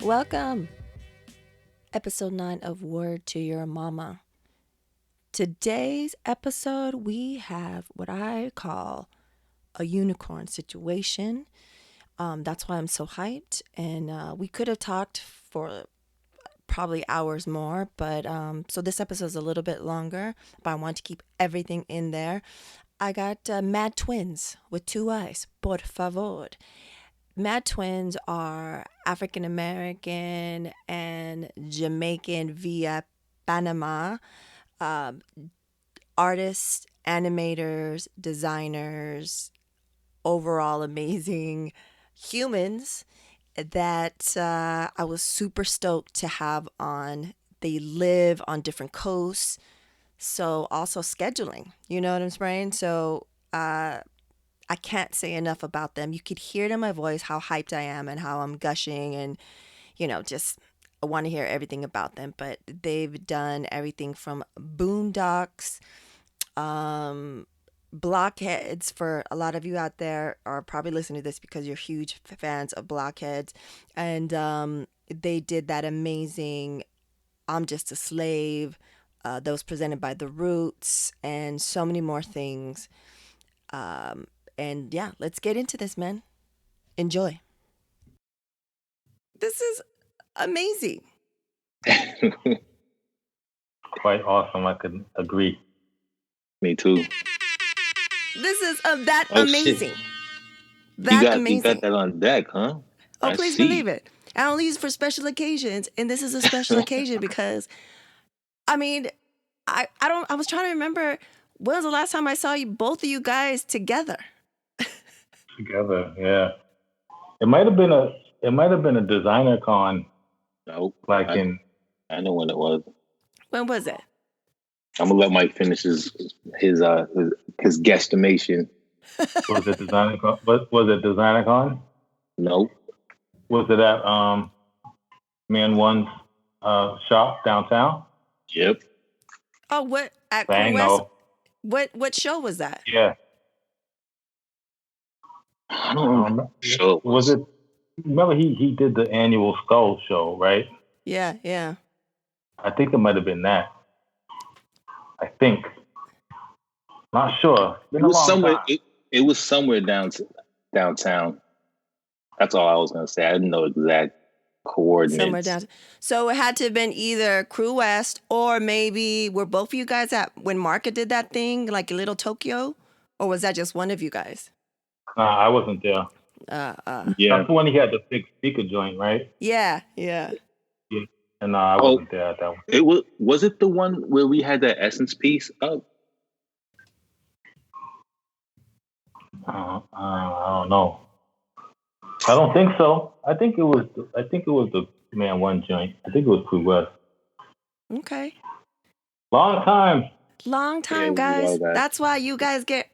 Welcome. Episode 9 of Word to Your Mama. Today's episode, we have what I call a unicorn situation. That's why I'm so hyped. And we could have talked for probably hours more, but so this episode is a little bit longer, but I want to keep everything in there. I got MadTwiinz with 2 eyes, por favor. MadTwiinz are African American and Jamaican via Panama artists, animators, designers, overall amazing humans that I was super stoked to have on. They live on different coasts, so also scheduling, you know what I'm saying? So I can't say enough about them. You could hear it in my voice how hyped I am and how I'm gushing and, just I want to hear everything about them. But they've done everything from Boondocks, Blokhedz. For a lot of you out there are probably listening to this because you're huge fans of Blokhedz. And they did that amazing I'm Just a Slave that was presented by The Roots and so many more things. And yeah, let's get into this, man. Enjoy. This is amazing. Quite awesome. I could agree. Me too. This is that amazing. Shit. That You got that on deck, huh? Oh, please believe it. I only use it for special occasions, and this is a special occasion because, I mean, I was trying to remember when was the last time I saw both of you guys together. Together, yeah. It might have been a designer con. Nope. I know when it was. When was it? I'm gonna let Mike finish his guesstimation. Was it designer con? Was it designer con? Nope. Was it at Man One's shop downtown? Yep. Oh, what at Bang, West? no. What show was that? Yeah. I don't remember. Sure. Was it? Remember he did the annual Skull show, right? Yeah. I think it might have been that. I think. Not sure. It was somewhere. It was somewhere downtown. That's all I was gonna say. I didn't know exact coordinates. Somewhere down. So it had to have been either Crew West or maybe were both of you guys at when Market did that thing, like Little Tokyo, or was that just one of you guys? I wasn't there. Yeah. That's when he had the big speaker joint, right? Yeah. And I wasn't there at that one. Was it the one where we had that Essence piece up? I don't know. I don't think so. I think it was the Man One joint. I think it was Crew West. Okay. Long time, Yeah, guys. That's why you guys get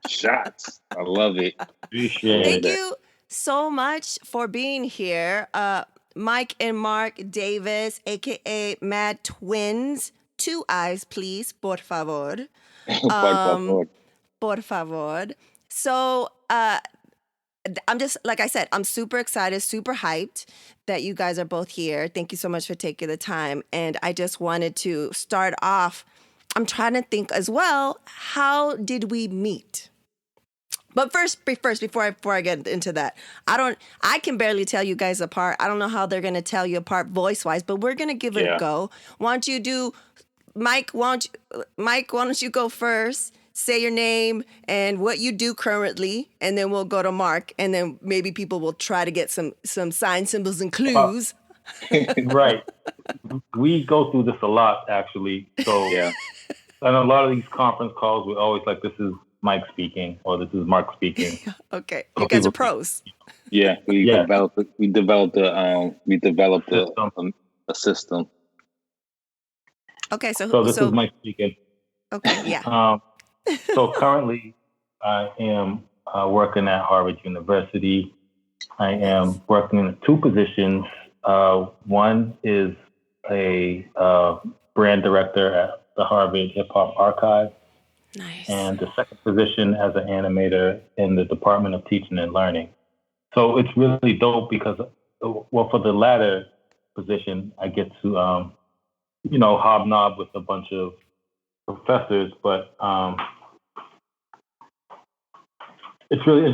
shots. I love it. Appreciate Thank it. you so much for being here. Mike and Mark Davis, aka MadTwiinz. 2 eyes, please, por favor. Por favor. So I'm just, like I said, I'm super excited, super hyped that you guys are both here. Thank you so much for taking the time. And I just wanted to start off. I'm trying to think as well, how did we meet? But first, before I get into that, I can barely tell you guys apart. I don't know how they're going to tell you apart voice-wise, but we're going to give it a go. Why don't you do, Mike, why don't you go first? Say your name and what you do currently, and then we'll go to Mark, and then maybe people will try to get some signs, symbols, and clues. Right. We go through this a lot, actually. So Yeah. And a lot of these conference calls, we're always like, this is Mike speaking, or this is Mark speaking. Okay, you guys are pros. Yeah, we developed a system. Okay, so this is Mike speaking. Okay, yeah. So currently, I am working at Harvard University. I am working in 2 positions. One is a brand director at the Harvard Hip Hop Archive. Nice. And the second position as an animator in the Department of Teaching and Learning. So it's really dope because, well, for the latter position, I get to, hobnob with a bunch of professors, but it's really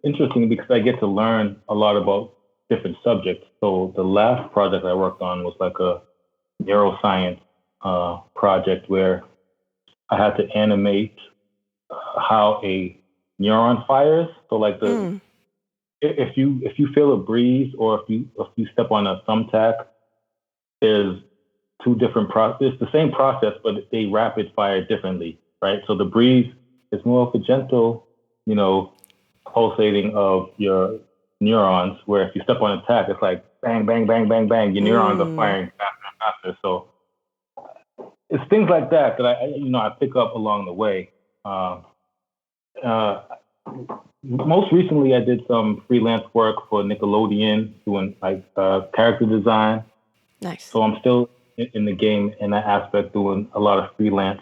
interesting because I get to learn a lot about different subjects. So the last project I worked on was like a neuroscience project where I had to animate how a neuron fires. So like if you feel a breeze or if you step on a thumbtack, there's two different processes. It's the same process, but they rapid fire differently, right? So the breeze is more of a gentle, pulsating of your neurons, where if you step on a tack, it's like bang, bang, bang, bang, bang. Your neurons are firing faster and faster. So it's things like that I pick up along the way. Most recently, I did some freelance work for Nickelodeon doing character design. Nice. So I'm still in the game in that aspect, doing a lot of freelance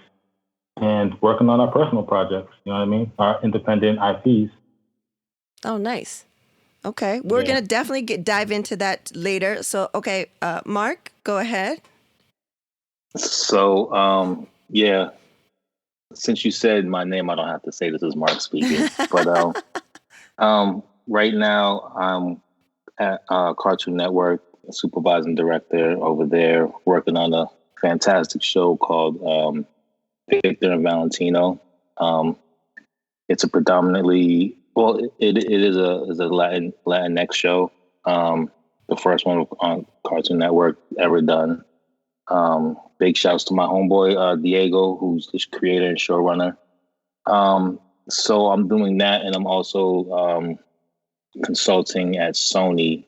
and working on our personal projects. You know what I mean? Our independent IPs. Oh, nice. Okay, we're gonna definitely dive into that later. So, okay, Mark, go ahead. So, since you said my name, I don't have to say this is Mark speaking. But right now, I'm at Cartoon Network, supervising director over there, working on a fantastic show called Victor and Valentino. It's a predominantly it is a Latinx show. The first one on Cartoon Network ever done. Big shouts to my homeboy Diego, who's the creator and showrunner. So I'm doing that, and I'm also consulting at Sony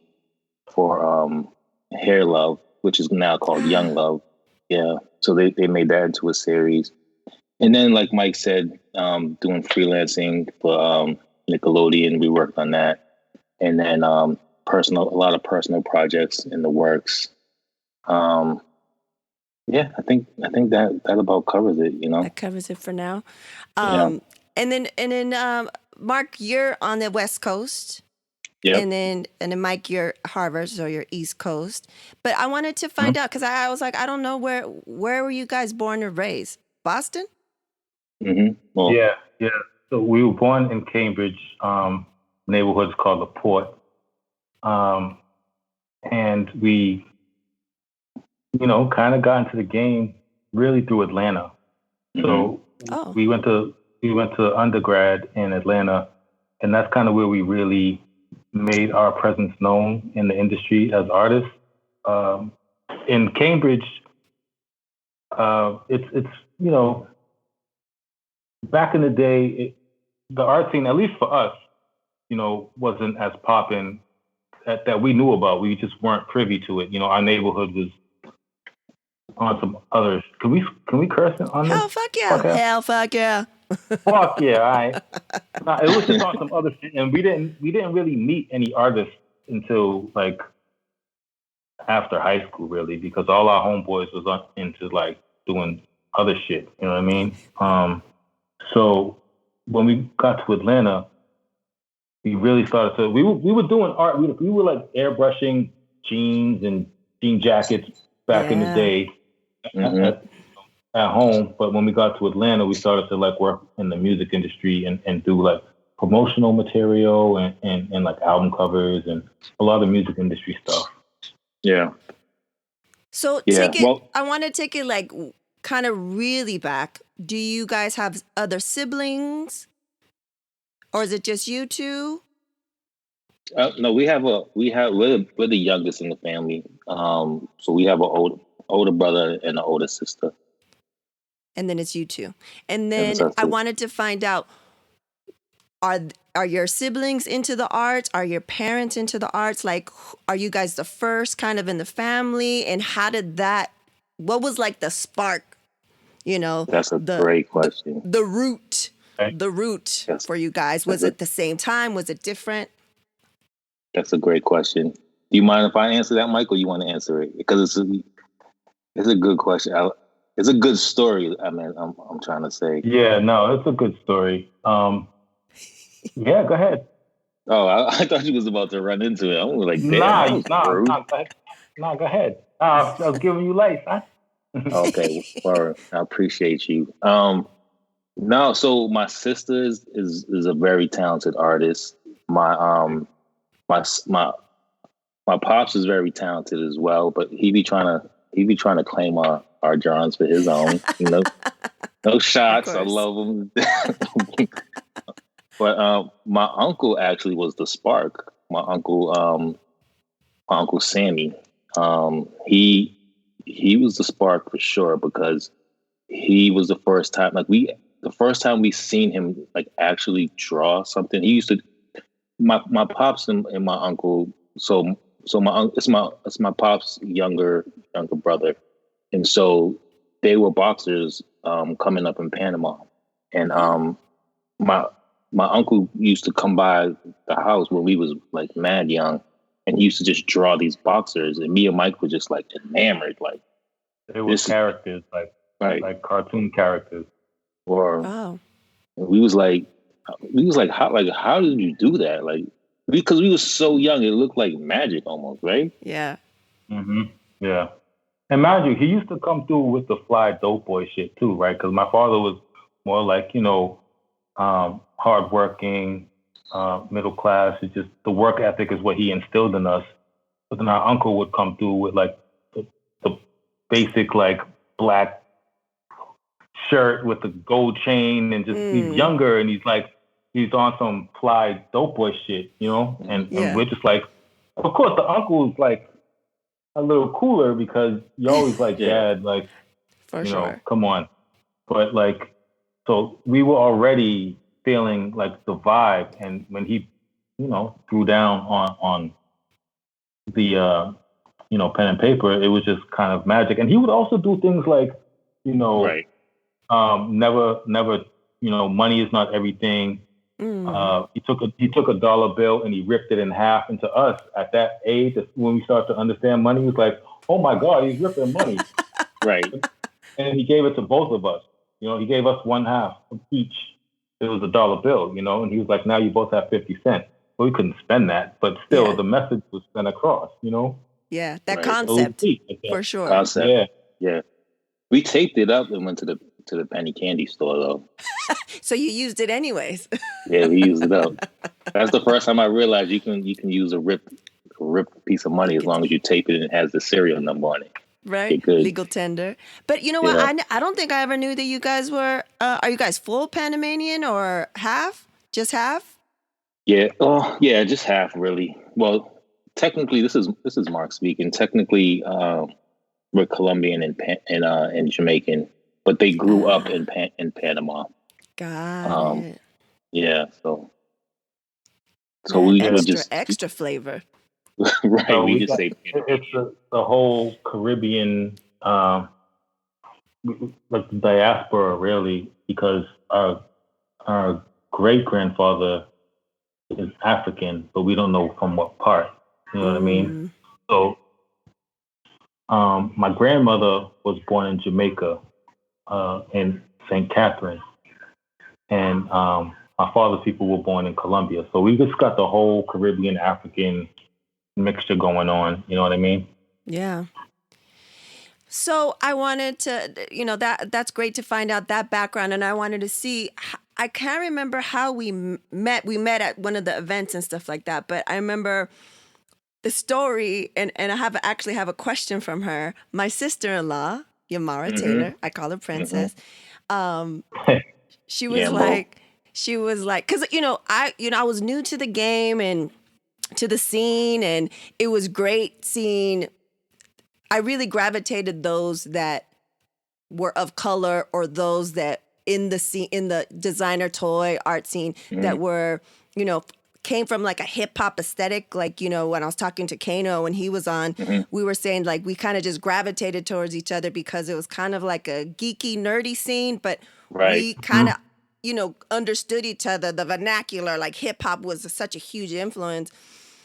for Hair Love, which is now called Young Love. Yeah, so they made that into a series. And then, like Mike said, doing freelancing for Nickelodeon, we worked on that. And then a lot of personal projects in the works. I think that about covers it. That covers it for now. And then Mark, you're on the West Coast. Yeah. And then Mike, you're Harvard, so you're East Coast. But I wanted to find out because I was like, I don't know where were you guys born or raised? Boston? Mm-hmm. Well, yeah. So we were born in Cambridge, neighborhood's called the Port, and we, kind of got into the game really through Atlanta. So we went to undergrad in Atlanta, and that's kind of where we really made our presence known in the industry as artists. In Cambridge, it's back in the day, the art scene, at least for us, wasn't as popping that we knew about. We just weren't privy to it. Our neighborhood was on some others. Can we curse on this? Hell fuck yeah! Okay. Hell fuck yeah! Fuck yeah! All right. Nah, it was just on some other shit, and we didn't really meet any artists until like after high school, really, because all our homeboys was into like doing other shit. You know what I mean? So when we got to Atlanta, we really started to. We were doing art. We were like airbrushing jeans and jean jackets back in the day at home. But when we got to Atlanta, we started to like work in the music industry and do like promotional material and like album covers and a lot of music industry stuff. Yeah. So I want to take it like kind of really back. Do you guys have other siblings? Or is it just you two? No, we're the youngest in the family. So we have an older brother and an older sister. And then it's you two. And then I wanted to find out, are your siblings into the arts? Are your parents into the arts? Like, are you guys the first kind of in the family? And what was like the spark? That's a great question. The root for you guys. Was it the same time? Was it different? That's a great question. Do you mind if I answer that, Mike, or you want to answer it? Because it's a good question. It's a good story. I mean, I'm trying to say. Yeah, no, it's a good story. Yeah, go ahead. Oh, I thought you was about to run into it. I was like, damn, that Nah, was rude. go ahead. I was giving you life, huh? Okay, well, I appreciate you. No, so my sister is a very talented artist. My my s- my my pops is very talented as well, but he be trying to claim our Johns for his own. No Of shots. I course. love him, but my uncle actually was the spark. My uncle Sammy. He was the spark for sure because he was the first time we seen him like actually draw something. He used to my pops and my uncle. It's my pop's younger brother, and so they were boxers coming up in Panama, and my my uncle used to come by the house when we was like mad young, and he used to just draw these boxers, and me and Mike were just like enamored, like They were this is characters, right. like cartoon characters. Or Oh, we was like how did you do that? Like because we was so young, it looked like magic almost, right? yeah. Hmm. Yeah. And mind you, he used to come through with the fly dope boy shit too, right? Because my father was more like, hardworking, middle class. It's just the work ethic is what he instilled in us. But then our uncle would come through with like the basic like black shirt with the gold chain and just he's Mm, younger and he's on some fly dope boy shit, and yeah, we're just like, of course the uncle's like a little cooler because you're always like, Yeah. Dad, like, for sure. come on. But like, so we were already feeling like the vibe, and when he, threw down on the pen and paper, it was just kind of magic. And he would also do things like, you know, Right. never, money is not everything. Mm. He took a dollar bill and he ripped it in half. And to us at that age, when we started to understand money, it was like, oh my God, he's ripping money. Right. And he gave it to both of us. He gave us one half of each. It was a dollar bill, and he was like, now you both have 50 cents. Well, we couldn't spend that, but still Yeah, the message was sent across. yeah. That Right. So it was concept, deep, I guess. for sure. Concept. Yeah. Yeah. We taped it up and went to the penny candy store though. So you used it anyways. Yeah, we used it up. That's the first time I realized you can use a ripped piece of money as long as you tape it and it has the serial number on it. Right? Get good. Legal tender. But you know what? Yeah. I don't think I ever knew that you guys were, are you guys full Panamanian or half? Just half? Yeah. Oh, yeah. Just half, really. Well, technically, this is Mark speaking. Technically, we're Colombian and Jamaican, but they grew up Ah, in Panama. got Um, it. yeah. So Man, we Yeah. would extra, just extra flavor. right. So We we just got say Panama. it's the whole Caribbean, like the diaspora, really, because our great grandfather is African, but we don't know from what part. You know what I mean? Mm, So, my grandmother was born in Jamaica, in St. Catherine, and my father's people were born in Colombia. So we just got the whole Caribbean African mixture going on. You know what I mean? yeah. So I wanted to, that's great to find out that background, and I wanted to see. I can't remember how we met. We met at one of the events and stuff like that, but I remember the story, and actually have a question from her. My sister-in-law, Yamara Mm-hmm. Taylor, I call her Mm-hmm. Princess. Um, she was Gambo. like, because I was new to the game and to the scene, and it was great seeing. I really gravitated those that were of color or those that in the scene, in the designer toy art scene, Mm-hmm. that were, you know, came from like a hip hop aesthetic. Like, when I was talking to Kano when he was on, Mm-hmm. we were saying like we kind of just gravitated towards each other because it was kind of like a geeky, nerdy scene, but Right. we kind of, understood each other. The vernacular, like hip hop was such a huge influence.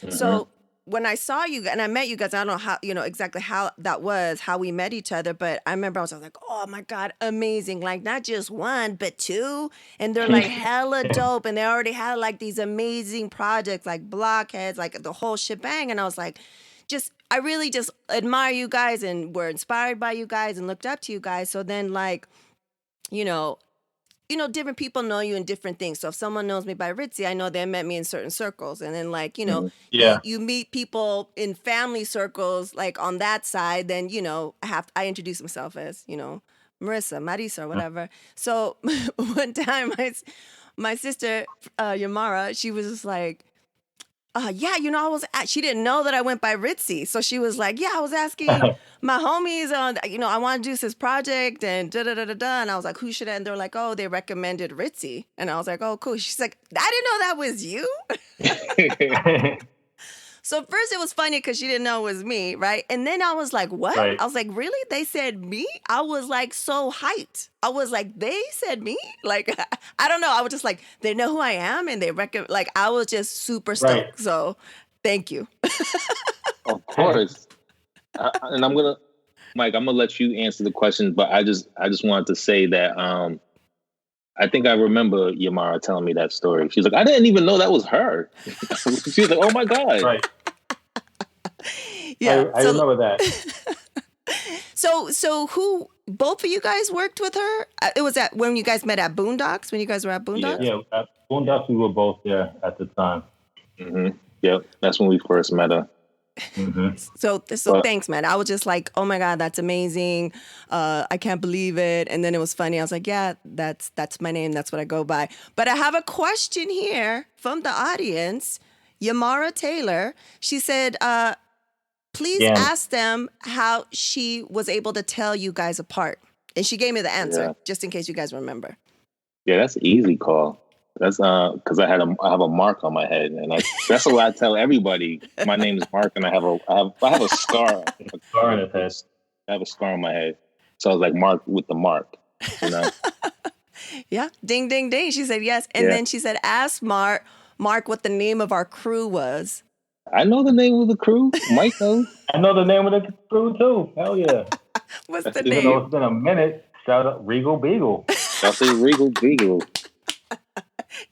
Mm-hmm. So when I saw you and I met you guys, I don't know how, exactly how that was, how we met each other, but I remember I was like, oh my God, amazing. Like not just one, but two. And they're like hella dope. And they already had like these amazing projects like Blokhedz, like the whole shebang. And I was like, I really just admire you guys and were inspired by you guys and looked up to you guys. So then like, different people know you in different things. So if someone knows me by Ritzy, I know they met me in certain circles. And then like, you meet people in family circles, like on that side, then, I introduce myself as, Marissa, Marisa, or whatever. So one time my sister, Yamara, she was just like, she didn't know that I went by Ritzy. So she was like, I was asking my homies on, I want to do this project and da-da-da-da-da. And I was like, who should I? And they're like, oh, they recommended Ritzy. And I was like, oh, cool. She's like, I didn't know that was you. So first it was funny because she didn't know it was me, right? And then I was like, what? Right. I was like, really? They said me? I was like so hyped. I was like, they said me? Like, I don't know. I was just like, they know who I am and they like, I was just super stoked. Right. So thank you. Of course. And Mike, I'm going to let you answer the question, but I just wanted to say that I think I remember Yamara telling me that story. She's like, I didn't even know that was her. She was like, oh my God. Right. Yeah, I remember that. So who, both of you guys worked with her? It was when you guys met at Boondocks, when you guys were at Boondocks? Yeah, at Boondocks we were both there at the time. Mm-hmm. Yep, that's when we first met her. Mm-hmm. So thanks, man. I was just like, oh my God, that's amazing. I can't believe it. And then it was funny. I was like, yeah, that's my name. That's what I go by. But I have a question here from the audience. Yamara Taylor, she said, please ask them how she was able to tell you guys apart. And she gave me the answer, just in case you guys remember. Yeah, that's an easy call. That's because I have a mark on my head, and that's what I tell everybody. My name is Mark, and I have a scar. A scar on his head. I have a scar on my head, so I was like Mark with the mark. Yeah, ding, ding, ding. She said yes, and then she said, "Ask Mark what the name of our crew was." I know the name of the crew. Mike knows. I know the name of the crew too. Hell yeah. What's the name? Even though it's been a minute, shout out Regal Beagle. Shout out Regal Beagle.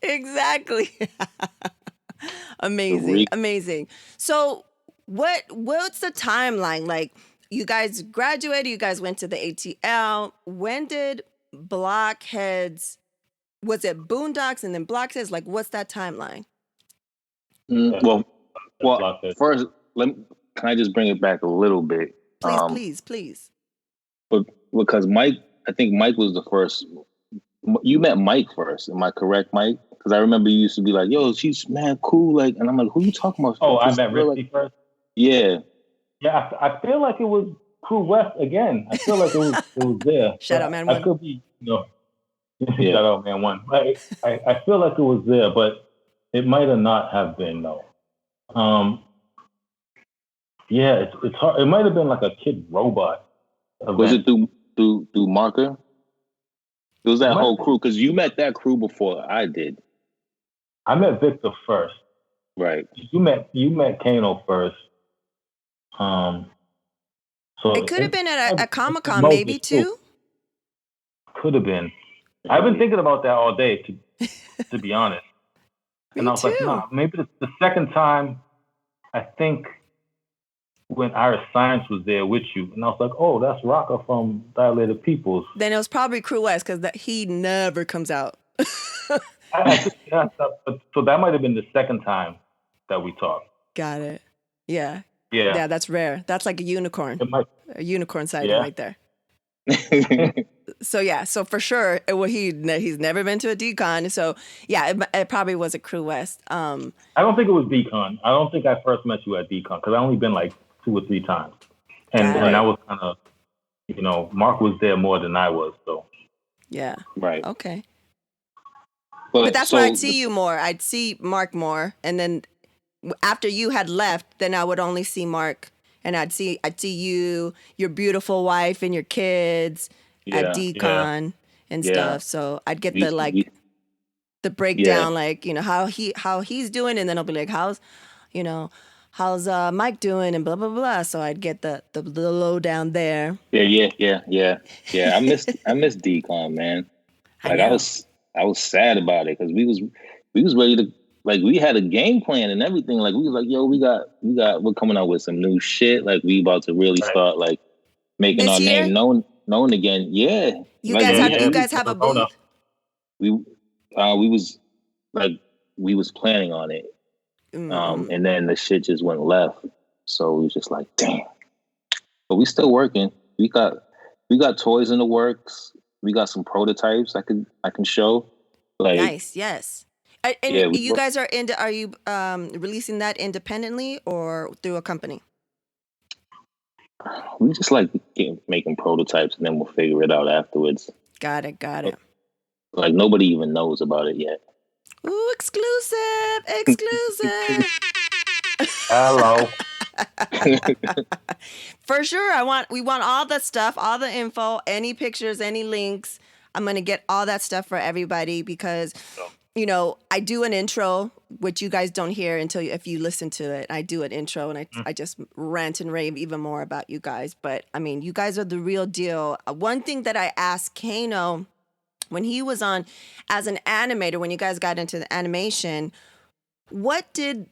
Exactly. Amazing. So what's the timeline? Like, you guys graduated, you guys went to the ATL. When did Blokhedz, was it Boondocks and then Blokhedz? Like, what's that timeline? Well, first, can I just bring it back a little bit? Please. But because I think Mike was the first. You met Mike first, am I correct, Mike? Because I remember you used to be like, "Yo, she's mad cool," like, and I'm like, "Who you talking about?" Oh, I met Ritzy first. Yeah. Yeah, I feel like it was Crew West again. I feel like it was there. Shout out, Man One. I could be, shout out, Man One. I feel like it was there, but it might have been though. Yeah, it's hard. It might have been like a Kid Robot event. Was it through Marker? It was that whole crew, because you met that crew before I did. I met Victor first. Right. You met Kano first. So it could have been at a Comic-Con maybe too. Could have been. I've been thinking about that all day, to be honest. And I was like, nah, maybe the second time, I think when Irish Science was there with you, and I was like, oh, that's Rocka from Dilated Peoples. Then it was probably Crew West, because he never comes out. So that might have been the second time that we talked. Got it. Yeah. Yeah, that's rare. That's like a unicorn. A unicorn sighting right there. So for sure, he's never been to a decon. So yeah, it probably was a Crew West. I don't think it was decon. I don't think I first met you at decon, because I only been like 2 or 3 times, and I was kind of, Mark was there more than I was. So yeah, right, okay. But that's why I'd see you more. I'd see Mark more, and then after you had left, then I would only see Mark, and I'd see you, your beautiful wife, and your kids at decon and stuff. So I'd get the breakdown, like how he's doing, and then I'll be like, how's Mike doing, and blah blah blah. So I'd get the lowdown there. Yeah. I missed Decon, man. I Like know. I was sad about it because we was ready to, like, we had a game plan and everything. Like, we was like, yo, we're coming out with some new shit. Like, we about to really start like making This our year? name known again. Yeah. You Like, guys have a booth? we was like, we was planning on it. And then the shit just went left. So we was just like, damn. But we still working. We got toys in the works. We got some prototypes I can show. Like, Nice, yes. And yeah, you guys are you releasing that independently or through a company? we just like making prototypes, and then we'll figure it out afterwards. Got it. Like, nobody even knows about it yet. Ooh, exclusive. Hello. For sure. We want all the stuff, all the info, any pictures, any links. I'm going to get all that stuff for everybody because, you know, I do an intro, which you guys don't hear if you listen to it. I do an intro and I just rant and rave even more about you guys. But I mean, you guys are the real deal. One thing that I asked Kano when he was on as an animator, when you guys got into the animation, what did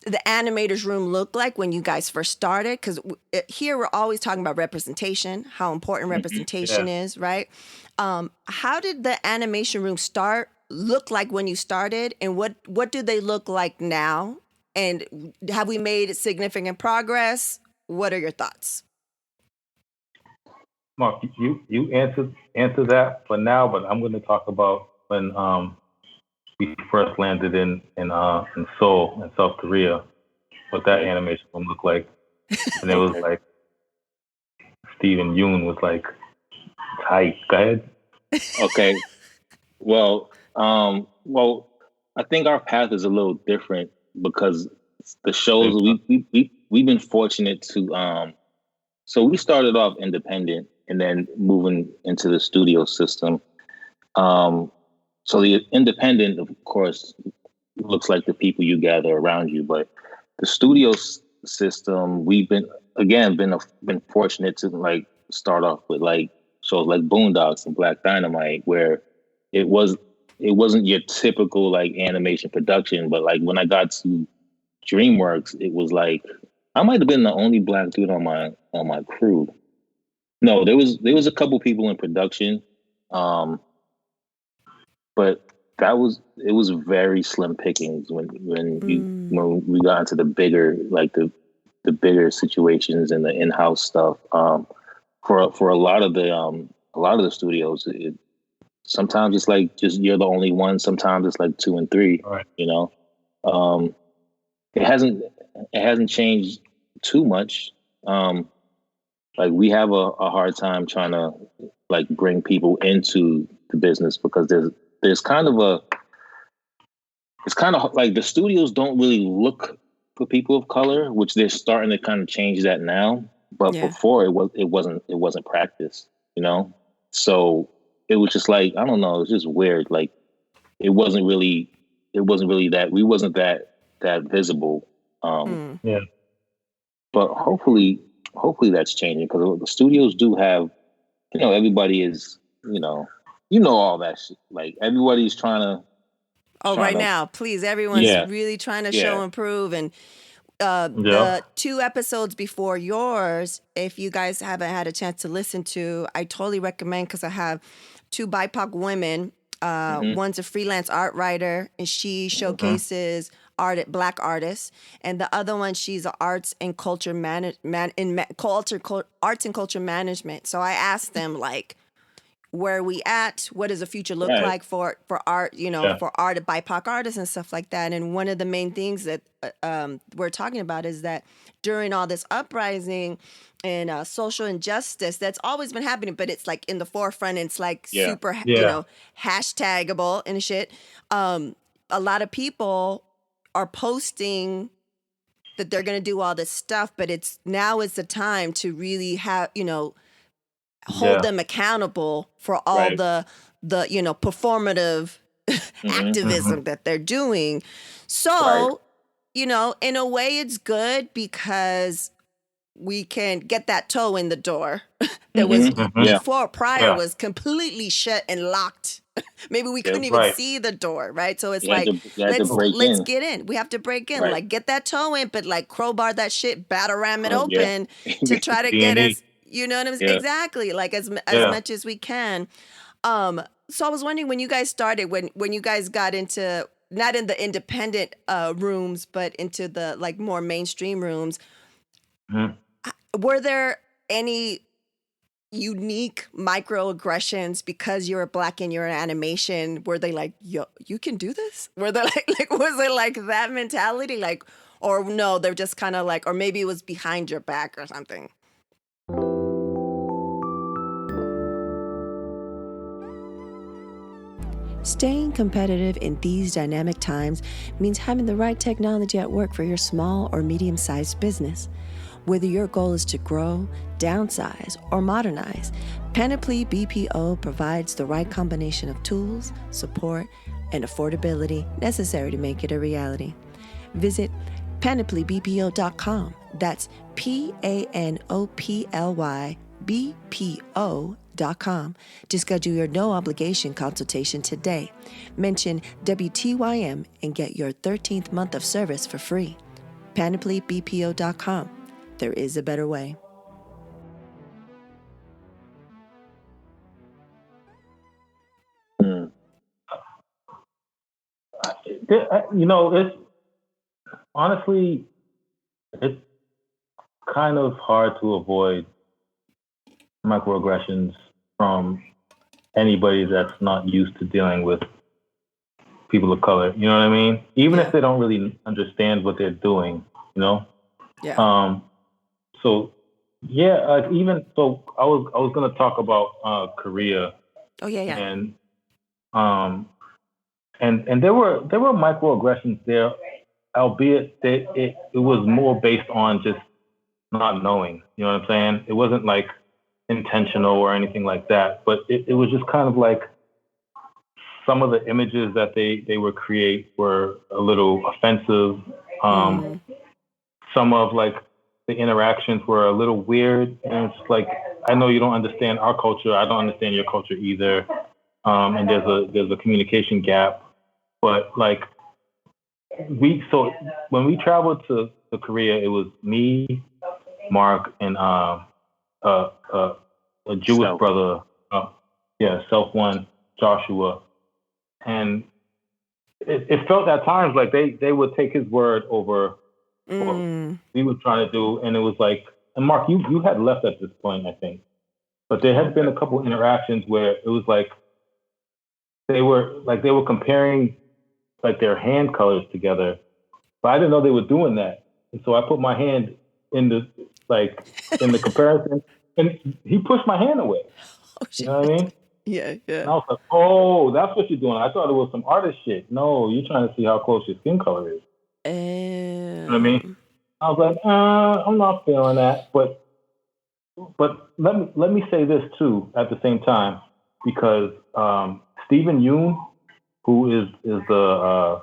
the animators room look like when you guys first started? Because here we're always talking about representation, how important representation is, right? How did the animation room look like when you started, and what do they look like now? And have we made significant progress? What are your thoughts? Mark, you answer that for now, but I'm going to talk about when we first landed in Seoul, in South Korea, what that animation would look like. And it was like Steven Yeun was like tight. Go ahead. Okay. Well, I think our path is a little different because the shows we've been fortunate to so we started off independent and then moving into the studio system. So the independent, of course, looks like the people you gather around you, but the studio system, we've been fortunate to like start off with like shows like Boondocks and Black Dynamite, where it wasn't your typical like animation production, but like when I got to DreamWorks, it was like I might have been the only Black dude on my crew. No, there was a couple people in production. But it was very slim pickings when we got into the bigger, like the bigger situations and the in-house stuff. For a lot of the studios, sometimes it's like just you're the only one. Sometimes it's like 2 and 3. Right. You know, it hasn't changed too much. Like we have a hard time trying to like bring people into the business because there's kind of it's kind of like the studios don't really look for people of color, which they're starting to kind of change that now. But before it wasn't practice, you know? So it was just like, I don't know, it's just weird. Like it wasn't really that, we wasn't that visible. Yeah. But hopefully that's changing because the studios do have, you know, everybody is, you know all that shit. Like everybody's trying to. Now, please, everyone's really trying to show and prove. And the 2 episodes before yours, if you guys haven't had a chance to listen to, I totally recommend because I have 2 BIPOC women. One's a freelance art writer, and she showcases Black artists, and the other one, she's an arts and culture arts and culture management. So I asked them like, where are we at? What does the future look like for art, for art of BIPOC artists and stuff like that? And one of the main things that we're talking about is that during all this uprising and social injustice that's always been happening, but it's like in the forefront and it's like super, hashtagable and shit. A lot of people are posting that they're going to do all this stuff, but now is the time to really have, hold them accountable for all the performative activism that they're doing. So in a way it's good because we can get that toe in the door that was Yeah. prior Yeah. was completely shut and locked. Maybe we couldn't even Right. see the door, right? So it's You had like, to break let's in. get in. We have to break in, Right. like get that toe in, but like crowbar that shit, batter ram it Oh, yeah. open to try to get D&E. us, you know what I'm saying? Yeah. Exactly. Like as Yeah. much as we can. So I was wondering when you guys started, when you guys got into, not in the independent rooms, but into the like more mainstream rooms, Mhm. were there any unique microaggressions because you're Black and you're an animation? Were they like, yo, you can do this? Were they like was it like that mentality? Like, or no, they're just kind of like, or maybe it was behind your back or something. Staying competitive in these dynamic times means having the right technology at work for your small or medium-sized business. Whether your goal is to grow, downsize, or modernize, Panoply BPO provides the right combination of tools, support, and affordability necessary to make it a reality. Visit panoplybpo.com. That's PANOPLYBPO.com to schedule your no obligation consultation today. Mention WTYM and get your 13th month of service for free. PanoplyBPO.com. There is a better way. Mm. It's honestly, it's kind of hard to avoid microaggressions from anybody that's not used to dealing with people of color. You know what I mean? Even if they don't really understand what they're doing, Yeah. So yeah, even so, I was gonna talk about Korea Oh, yeah. and and there were microaggressions there, albeit that it was more based on just not knowing. You know what I'm saying? It wasn't like intentional or anything like that, but it was just kind of like some of the images that they would create were a little offensive. Some of like the interactions were a little weird, and it's like, I know you don't understand our culture, I don't understand your culture either, and there's a communication gap. But like so when we traveled to Korea, it was me, Mark, and a Jewish Self. brother, Self One, Joshua, and it felt at times like they would take his word over what we were trying to do, and it was like, and Mark, you had left at this point, I think, but there had been a couple interactions where it was like they were comparing like their hand colors together, but I didn't know they were doing that, and so I put my hand in the comparison, and he pushed my hand away. Oh, shit. You know what I mean? Yeah. And I was like, oh, that's what you're doing. I thought it was some artist shit. No, you're trying to see how close your skin color is. You know what I mean? I was like, I'm not feeling that. But let me say this too at the same time, because Stephen Yoon, who is the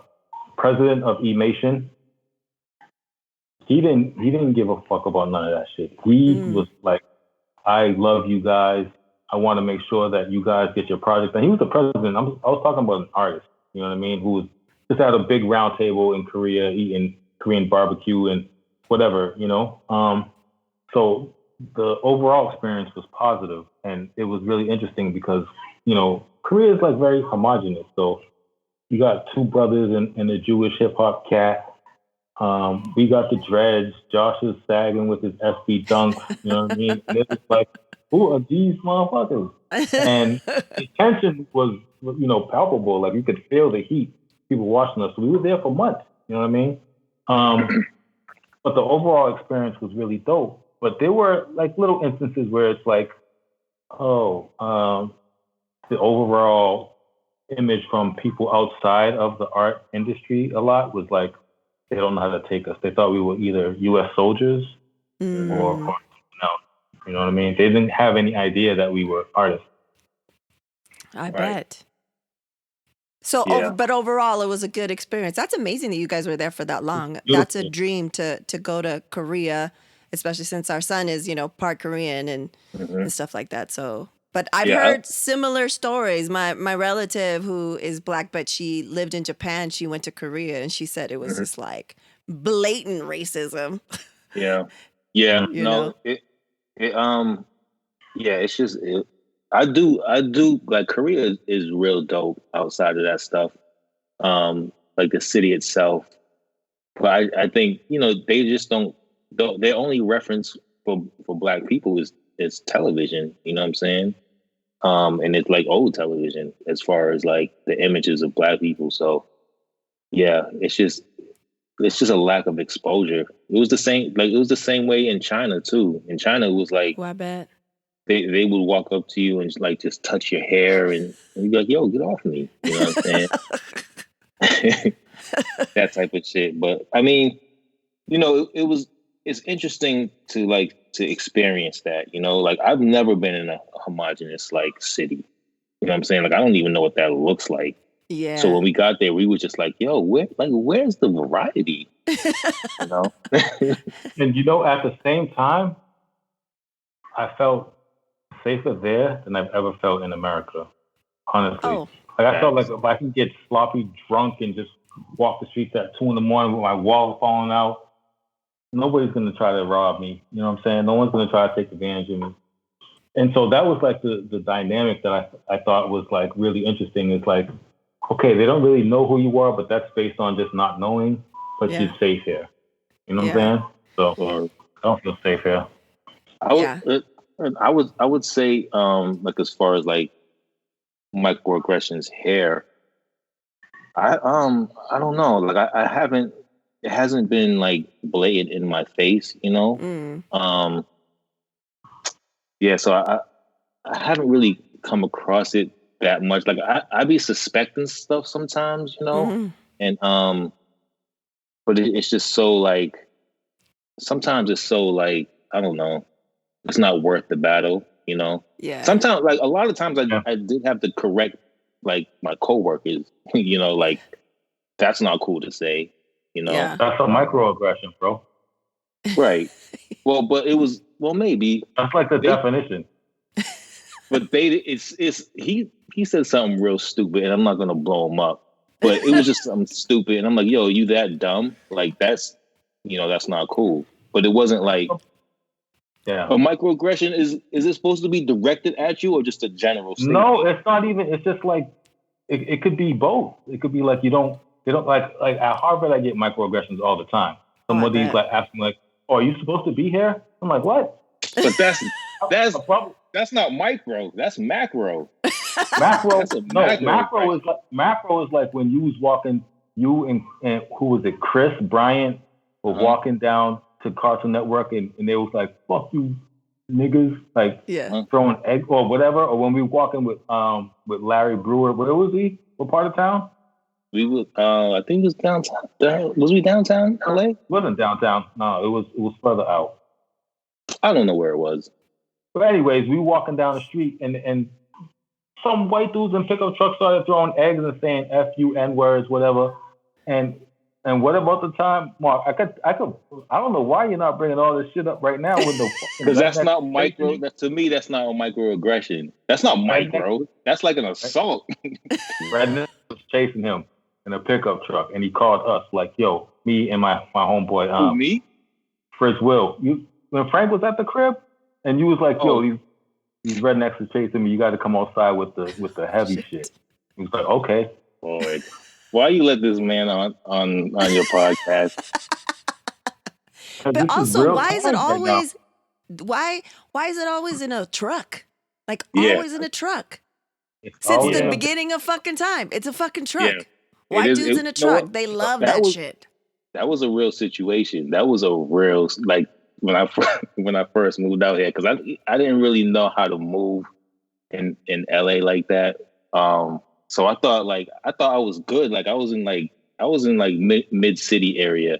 president of eMation, he didn't give a fuck about none of that shit. He was like, I love you guys. I want to make sure that you guys get your project. And he was the president. I was talking about an artist, you know what I mean, who was just at a big round table in Korea eating Korean barbecue and whatever, So the overall experience was positive, and it was really interesting because, Korea is like very homogenous. So you got two brothers and a Jewish hip hop cat. We got the dreads. Josh is sagging with his SB dunks. You know what I mean? And it was like, who are these motherfuckers? And the tension was, palpable. Like you could feel the heat. People watching us. So we were there for months. You know what I mean? But the overall experience was really dope. But there were like little instances where it's like, the overall image from people outside of the art industry a lot was like, they don't know how to take us. They thought we were either U.S. soldiers or no. You know what I mean? They didn't have any idea that we were artists. I bet. So, Yeah. but overall, it was a good experience. That's amazing that you guys were there for that long. That's a Beautiful. dream to go to Korea, especially since our son is, part Korean and Hmm. stuff like that. So, but I've Yeah. heard similar stories. My relative who is black, but she lived in Japan. She went to Korea, and she said it was just like blatant racism. Yeah. Yeah. You No, know? yeah, it's just, I do like Korea is real dope outside of that stuff. Like the city itself. But I think, they just don't, their only reference for black people is television, you know what I'm saying? And it's like old television as far as like the images of black people. So yeah, it's just a lack of exposure. It was the same way in China too. In China, it was like Oh, I bet. they would walk up to you and like just touch your hair and you'd be like, "Yo, get off me!" You know what I'm saying? That type of shit. But I mean, it's interesting to experience that. Like I've never been in a homogenous like city. You know what I'm saying? Like I don't even know what that looks like. Yeah. So when we got there, we were just like, "Yo, where's the variety?" You know? And at the same time, I felt safer there than I've ever felt in America. Honestly, Oh. like I felt like if I can get sloppy drunk and just walk the streets at 2 a.m. with my wallet falling out, nobody's gonna try to rob me. You know what I'm saying? No one's gonna try to take advantage of me. And so that was like the dynamic that I thought was like really interesting. Is like, okay, they don't really know who you are, but that's based on just not knowing. But Yeah. you're safe here. You know what Yeah. I'm saying? So I don't feel safe here. I would say like as far as like microaggressions here, I don't know, like I haven't, it hasn't been like blatant in my face, yeah, so I haven't really come across it that much. Like I be suspecting stuff sometimes, Mhm. and but it's just so like, sometimes it's so like, I don't know, it's not worth the battle, Yeah. Sometimes, like a lot of times, I did have to correct like my coworkers, like that's not cool to say, Yeah. That's a microaggression, bro. Right. Well, but it was, maybe That's like the definition. but he said something real stupid, and I'm not gonna blow him up, but it was just something stupid, and I'm like, yo, you that dumb? Like that's not cool. But it wasn't like a microaggression. Is it supposed to be directed at you or just a general statement? No, it's not even. It's just like it could be both. It could be like they don't like at Harvard. I get microaggressions all the time. Somebody's like asking like, "Oh, are you supposed to be here?" I'm like, "What?" But that's not micro. That's macro. Macro. Macro is like when you was walking. You and who was it? Chris Bryant were walking down to Cartoon Network, and they was like, "Fuck you, niggas!" Like throwing egg or whatever. Or when we were walking with Larry Brewer, where was he? What part of town? We were. I think it was downtown. Was we downtown LA? It wasn't downtown. No, it was further out. I don't know where it was. But anyways, we were walking down the street, and some white dudes in pickup trucks started throwing eggs and saying "F you, N words," whatever. And what about the time, Mark? I don't know why you're not bringing all this shit up right now with the because that's not micro. To me, that's not a microaggression. That's not micro. That's like an assault. Redneck was chasing him in a pickup truck, and he called us like, "Yo, me and my homeboy, Who, me? Fritz Will. When Frank was at the crib, and you was like, yo, these rednecks are chasing me. You got to come outside with the heavy shit." He was like, "Okay." Boy, why you let this man on your podcast? But also, why is it always why is it always in a truck? Like always in a truck. Since the beginning of fucking time. It's a fucking truck. Yeah. White dudes in a truck. They love that shit. That was a real situation. That was a real, like, when I first moved out here, because I didn't really know how to move in LA like that. So I thought I was good. Like I was in mid city area.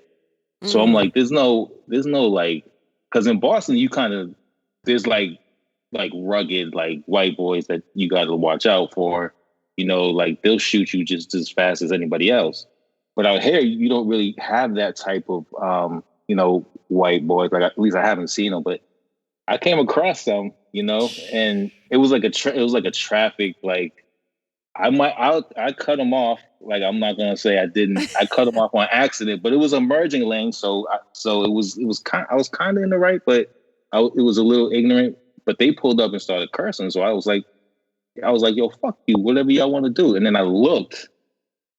So I'm like, there's no like, because in Boston you kind of, there's like rugged like white boys that you got to watch out for. like they'll shoot you just as fast as anybody else. But out here, you don't really have that type of, white boys. Like at least I haven't seen them, but I came across some, and it was like a traffic. Like I cut them off. Like I'm not gonna say I didn't. I cut them off on accident, but it was a merging lane, so it was kind. I was kind of in the right, but it was a little ignorant. But they pulled up and started cursing, so I was like, yo, fuck you, whatever y'all want to do. And then I looked,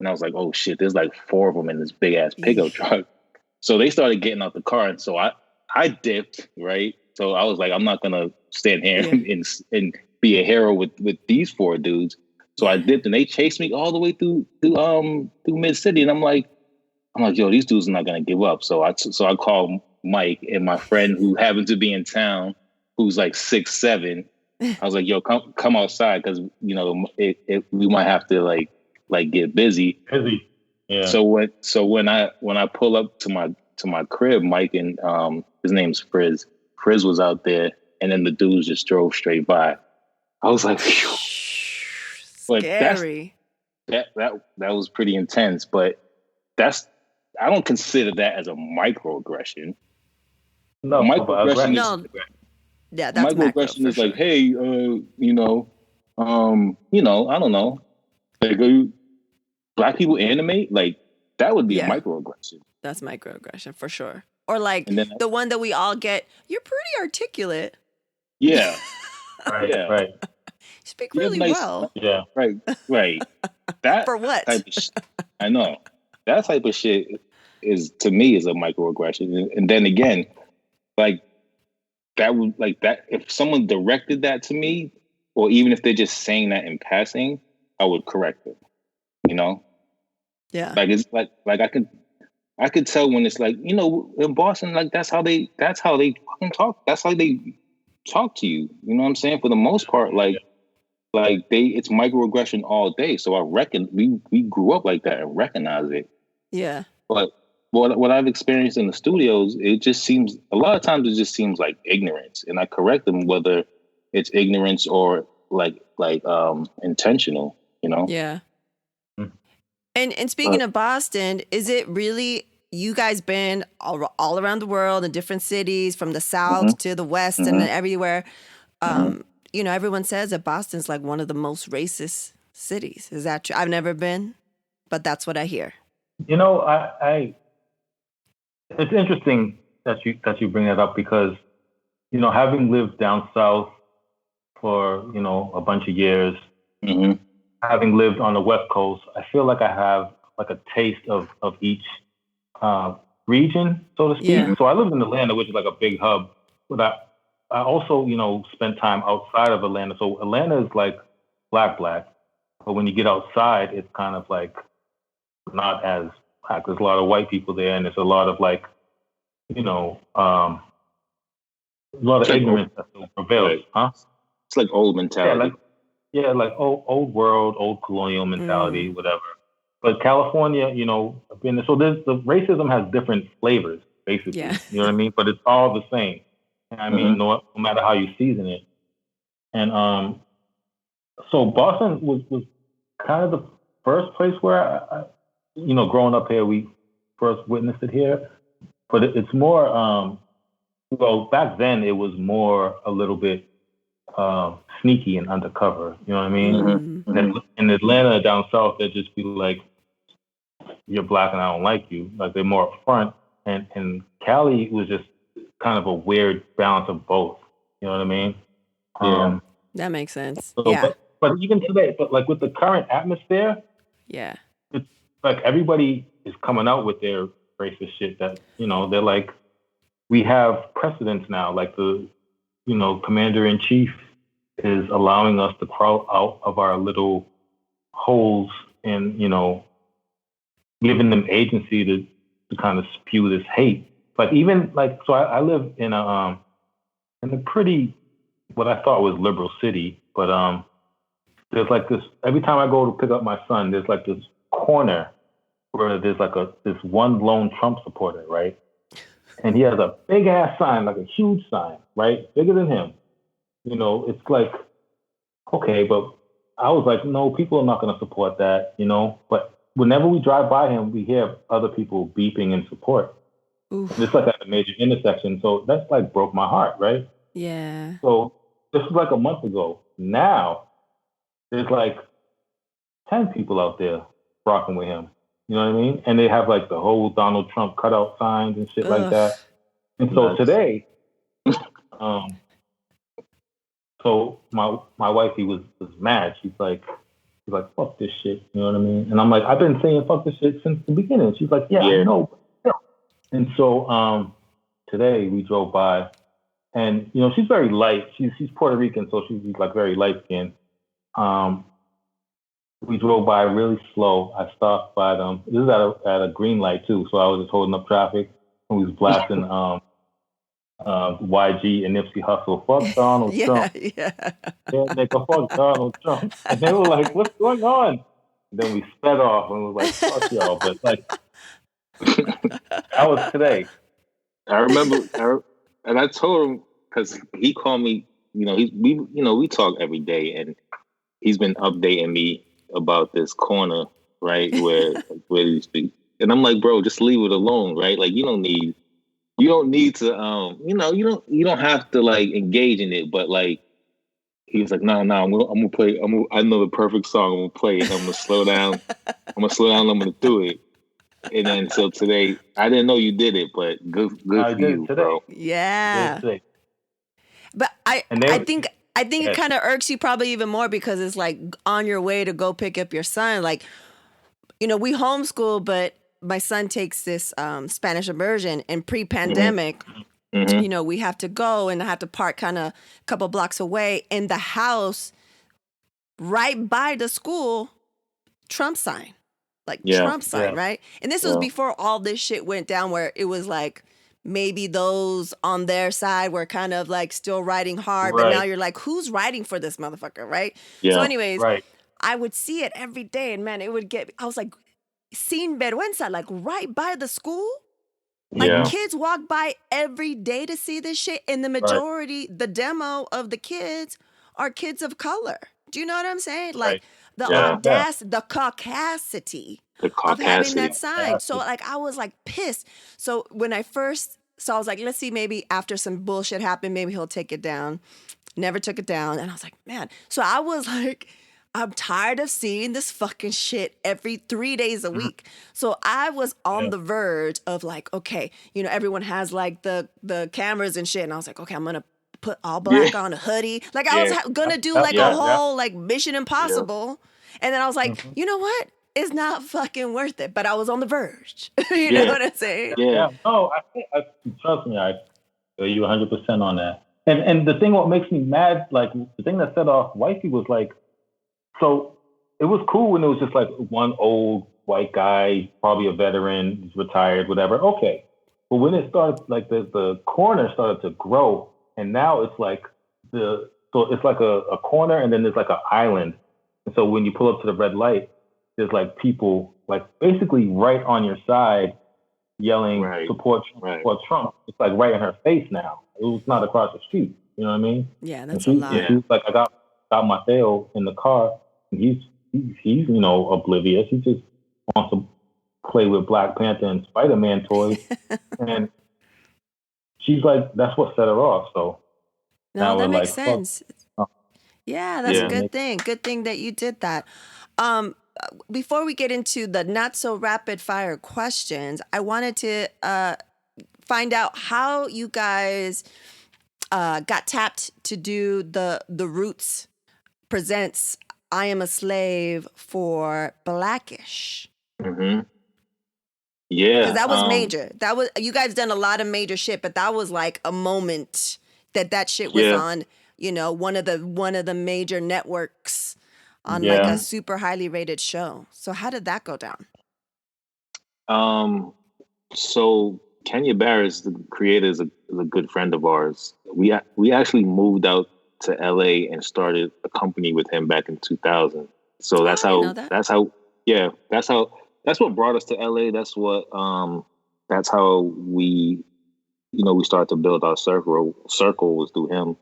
and I was like, oh shit, there's like 4 of them in this big ass pickup truck. So they started getting out the car, and so I dipped, right? So I was like, I'm not gonna stand here and be a hero with these 4 dudes. So I dipped, and they chased me all the way through Mid City, and I'm like, yo, these dudes are not gonna give up. So I called Mike and my friend who happened to be in town, who's like 6'7". I was like, yo, come outside, because we might have to like get busy. Yeah. So when I pull up to my crib, Mike and his name's Frizz. Frizz was out there, and then the dudes just drove straight by. I was like, phew. But scary. That was pretty intense. But I don't consider that as a microaggression. No, microaggression no. Yeah, that's microaggression is sure. like, hey, I don't know, like black people animate, like that would be a microaggression. That's microaggression for sure. Or like the one that we all get. You're pretty articulate. Yeah. Right. You speak really well. Yeah. Right. That for what? Type of I know. That type of shit is, to me, is a microaggression. And then again, like that would, like that, if someone directed that to me, or even if they're just saying that in passing, I would correct it. Yeah. Like it's like I could tell when it's like, in Boston, like that's how they fucking talk. That's how they talk to you. You know what I'm saying? For the most part, like it's microaggression all day. So I reckon we grew up like that and recognize it. Yeah. But what I've experienced in the studios, it just seems, a lot of times it just seems like ignorance. And I correct them whether it's ignorance or like intentional, Yeah. And speaking of Boston, is it really, you guys been all around the world in different cities, from the South to the West and everywhere. Everyone says that Boston's like one of the most racist cities. Is that true? I've never been, but that's what I hear. I it's interesting that you bring that up, because, having lived down south for, a bunch of years, having lived on the West Coast, I feel like I have like a taste of each region, so to speak. Yeah. So I live in Atlanta, which is like a big hub, but I also, spent time outside of Atlanta. So Atlanta is like black, but when you get outside, it's kind of like not as black. There's a lot of white people there, and there's a lot of like, a lot of ignorance that still prevails, huh? It's like old mentality. Like old world, old colonial mentality, whatever. But California, so the racism has different flavors, basically. Yeah. You know what I mean? But it's all the same. I mean, no matter how you season it. And so Boston was kind of the first place where I growing up here, we first witnessed it here. But it's more, back then it was more a little bit sneaky and undercover. You know what I mean? In Atlanta, down south, they'd just be like, "You're black and I don't like you." Like, they're more upfront. And Cali was just kind of a weird balance of both. You know what I mean? Yeah. That makes sense. So, yeah. But even today, like with the current atmosphere, yeah, it's like everybody is coming out with their racist shit that, they're like, we have precedents now. Like the, commander-in-chief is allowing us to crawl out of our little holes and, giving them agency to kind of spew this hate. But even like, so I live in a pretty, what I thought was liberal city, but there's like this, every time I go to pick up my son, there's like this corner where there's like this one lone Trump supporter, right? And he has a big ass sign, like a huge sign, right? Bigger than him. It's like, okay, but I was like, no, people are not going to support that, you know. But whenever we drive by him, we hear other people beeping in support. Oof. And it's like at a major intersection, so that's like broke my heart, right? Yeah. So this was like a month ago. Now there's like 10 people out there rocking with him. You know what I mean? And they have like the whole Donald Trump cutout signs and shit like that. And so today, so my wifey was mad. She's like, fuck this shit. You know what I mean? And I'm like, I've been saying fuck this shit since the beginning. She's like, yeah. I know. And so today we drove by, and you know she's very light. She's Puerto Rican, so she's like very light skinned. We drove by really slow. I stopped by them. This is at a green light too, so I was just holding up traffic, and we was blasting YG and Nipsey Hussle. Fuck Donald Trump. Yeah, nigga, fuck Donald Trump. And they were like, what's going on? And then we sped off and we was like, fuck y'all. But like, that was today. I remember, and I told him, because he called me, you know, we talk every day, and he's been updating me about this corner, right, where you speak. And I'm like, bro, just leave it alone, right? Like, you don't need to, you don't have to like engage in it. But like, he was like, nah, I'm gonna play. I know the perfect song. I'm gonna play it. I'm gonna slow down. I'm gonna do it. And then so today, I didn't know you did it, but good for you, today. Bro. Yeah. But I think it kind of irks you probably even more because it's like on your way to go pick up your son. Like, you know, we homeschool, but my son takes this Spanish immersion, and pre-pandemic, you know, we have to go, and I have to park kind of a couple blocks away in the house right by the school, Trump sign. Trump sign, right? And this was before all this shit went down, where it was like maybe those on their side were kind of like still riding hard, but now you're like, who's riding for this motherfucker, right? So anyways, I would see it every day, and man, I was like, sin vergüenza, like right by the school. Like kids walk by every day to see this shit, and the majority, the demo of the kids are kids of color. Do you know what I'm saying? Like the audacity, the caucasity of having that sign. So like I was like pissed. So when I was like, let's see, maybe after some bullshit happened, maybe he'll take it down. Never took it down. And I was like, man. So I was like, I'm tired of seeing this fucking shit every 3 days a week. So I was on the verge of like, okay, you know, everyone has like the cameras and shit. And I was like, okay, I'm going to put all black on, a hoodie. Like I was going to do like a whole like Mission Impossible. And then I was like, you know what? It's not fucking worth it. But I was on the verge. You know what I'm saying? Yeah. No, I trust me. I feel you 100% on that. And the thing what makes me mad, like the thing that set off wifey was like, so it was cool when it was just like one old white guy, probably a veteran, he's retired, whatever. Okay. But when it started, like the corner started to grow, and now it's like so it's like a corner, and then there's like an island. And so when you pull up to the red light, there's like people like basically right on your side yelling support Trump. It's like right in her face now. It was not across the street. You know what I mean? Yeah, that's a lot. She was like, I got Mateo in the car, and he's you know, oblivious. He just wants to play with Black Panther and Spider-Man toys. And she's like, that's what set her off. So no, that makes sense. Yeah, that's a good thing. Good thing that you did that. Before we get into the not so rapid fire questions, I wanted to find out how you guys got tapped to do the Roots presents I Am a Slave for Blackish. Yeah. Because that was major. That was, you guys done a lot of major shit, but that was like a moment that shit was on, you know, one of the major networks on like a super highly rated show. So how did that go down? So Kenya Barris, the creator, is a good friend of ours. We actually moved out to LA and started a company with him back in 2000. So that's what brought us to LA. That's how we started to build our circle was through him.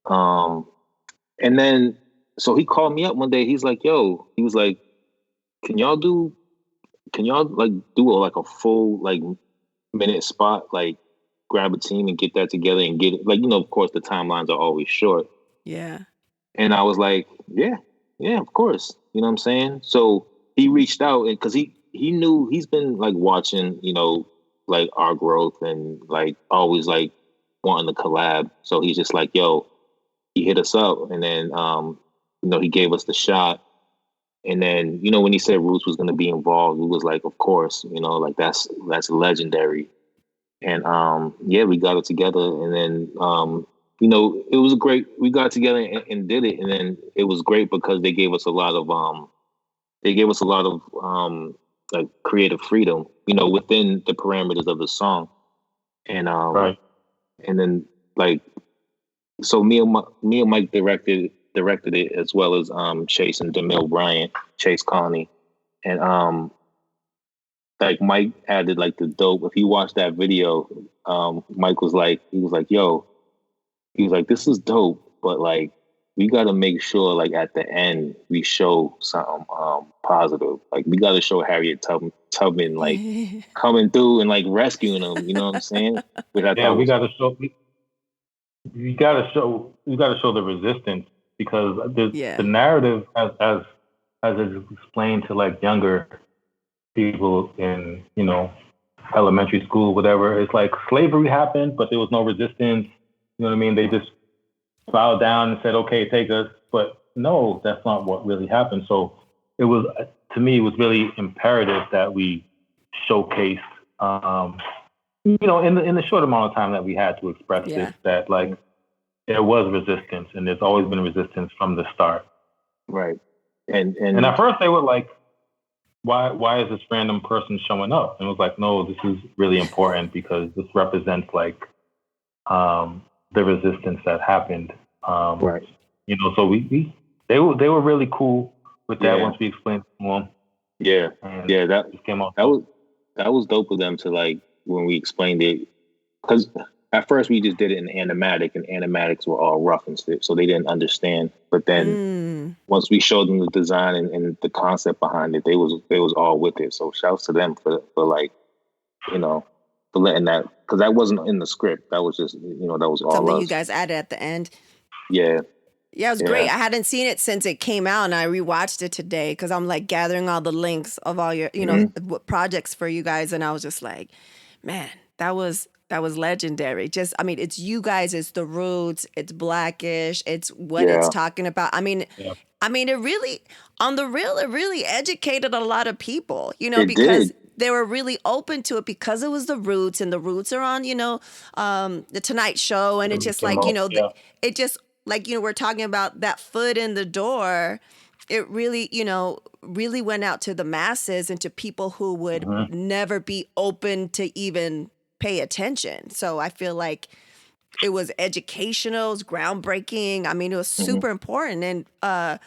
And then so he called me up one day. He's like, "Yo," he was like, "Can y'all like do like a full like minute spot, like grab a team and get that together and get it, like, of course the timelines are always short." Yeah. And I was like, yeah, of course. You know what I'm saying? So he reached out, and because he knew, he's been like watching, like our growth and like always like wanting to collab. So he's just like, yo, he hit us up, and then he gave us the shot. And then, when he said Roots was going to be involved, we was like, of course, like that's legendary. And yeah, we got it together, and then it was we got together and did it, and then it was great because they gave us a lot of like creative freedom, within the parameters of the song. And Right. and then like, so me and Mike directed it, as well as Chase and DeMille Bryant, Chase Conley. And like Mike added like the dope. If you watch that video, Mike was like, yo, he was like, this is dope, but like we got to make sure like at the end we show something positive. Like we got to show Harriet Tubman like coming through and like rescuing them. You know what I'm saying? Yeah, we got to show. You got to show the resistance, because the narrative as it's explained to like younger people in elementary school, whatever. It's like slavery happened, but there was no resistance. You know what I mean? They just bowed down and said, "Okay, take us." But no, that's not what really happened. So it was, to me, it was really imperative that we showcase, in the short amount of time that we had to express this, that like there was resistance, and there's always been resistance from the start. Right. And at first they were like, why is this random person showing up? And it was like, no, this is really important because this represents like the resistance that happened. Right. So they were really cool with that once we explained it to them. Yeah. And yeah, that came out. that was dope of them to like, when we explained it, because at first we just did it in animatic, and animatics were all rough and stiff, so they didn't understand. But then once we showed them the design and the concept behind it, they was all with it. So shouts to them for like, for letting that, because that wasn't in the script. That was just, that was all something us. you guys added at the end. Yeah. Yeah, it was great. I hadn't seen it since it came out, and I rewatched it today because I'm like gathering all the links of all your, projects for you guys, and I was just like, man, that was legendary. Just, I mean, it's you guys, it's the Roots, it's Blackish, it's what it's talking about. I mean, it really, on the real, it really educated a lot of people, because they were really open to it because it was the Roots, and the Roots are on, the Tonight Show, and it's just like, it just, like, we're talking about that foot in the door. It really, really went out to the masses and to people who would never be open to even pay attention. So I feel like it was educational, it was groundbreaking. I mean, it was super important. And,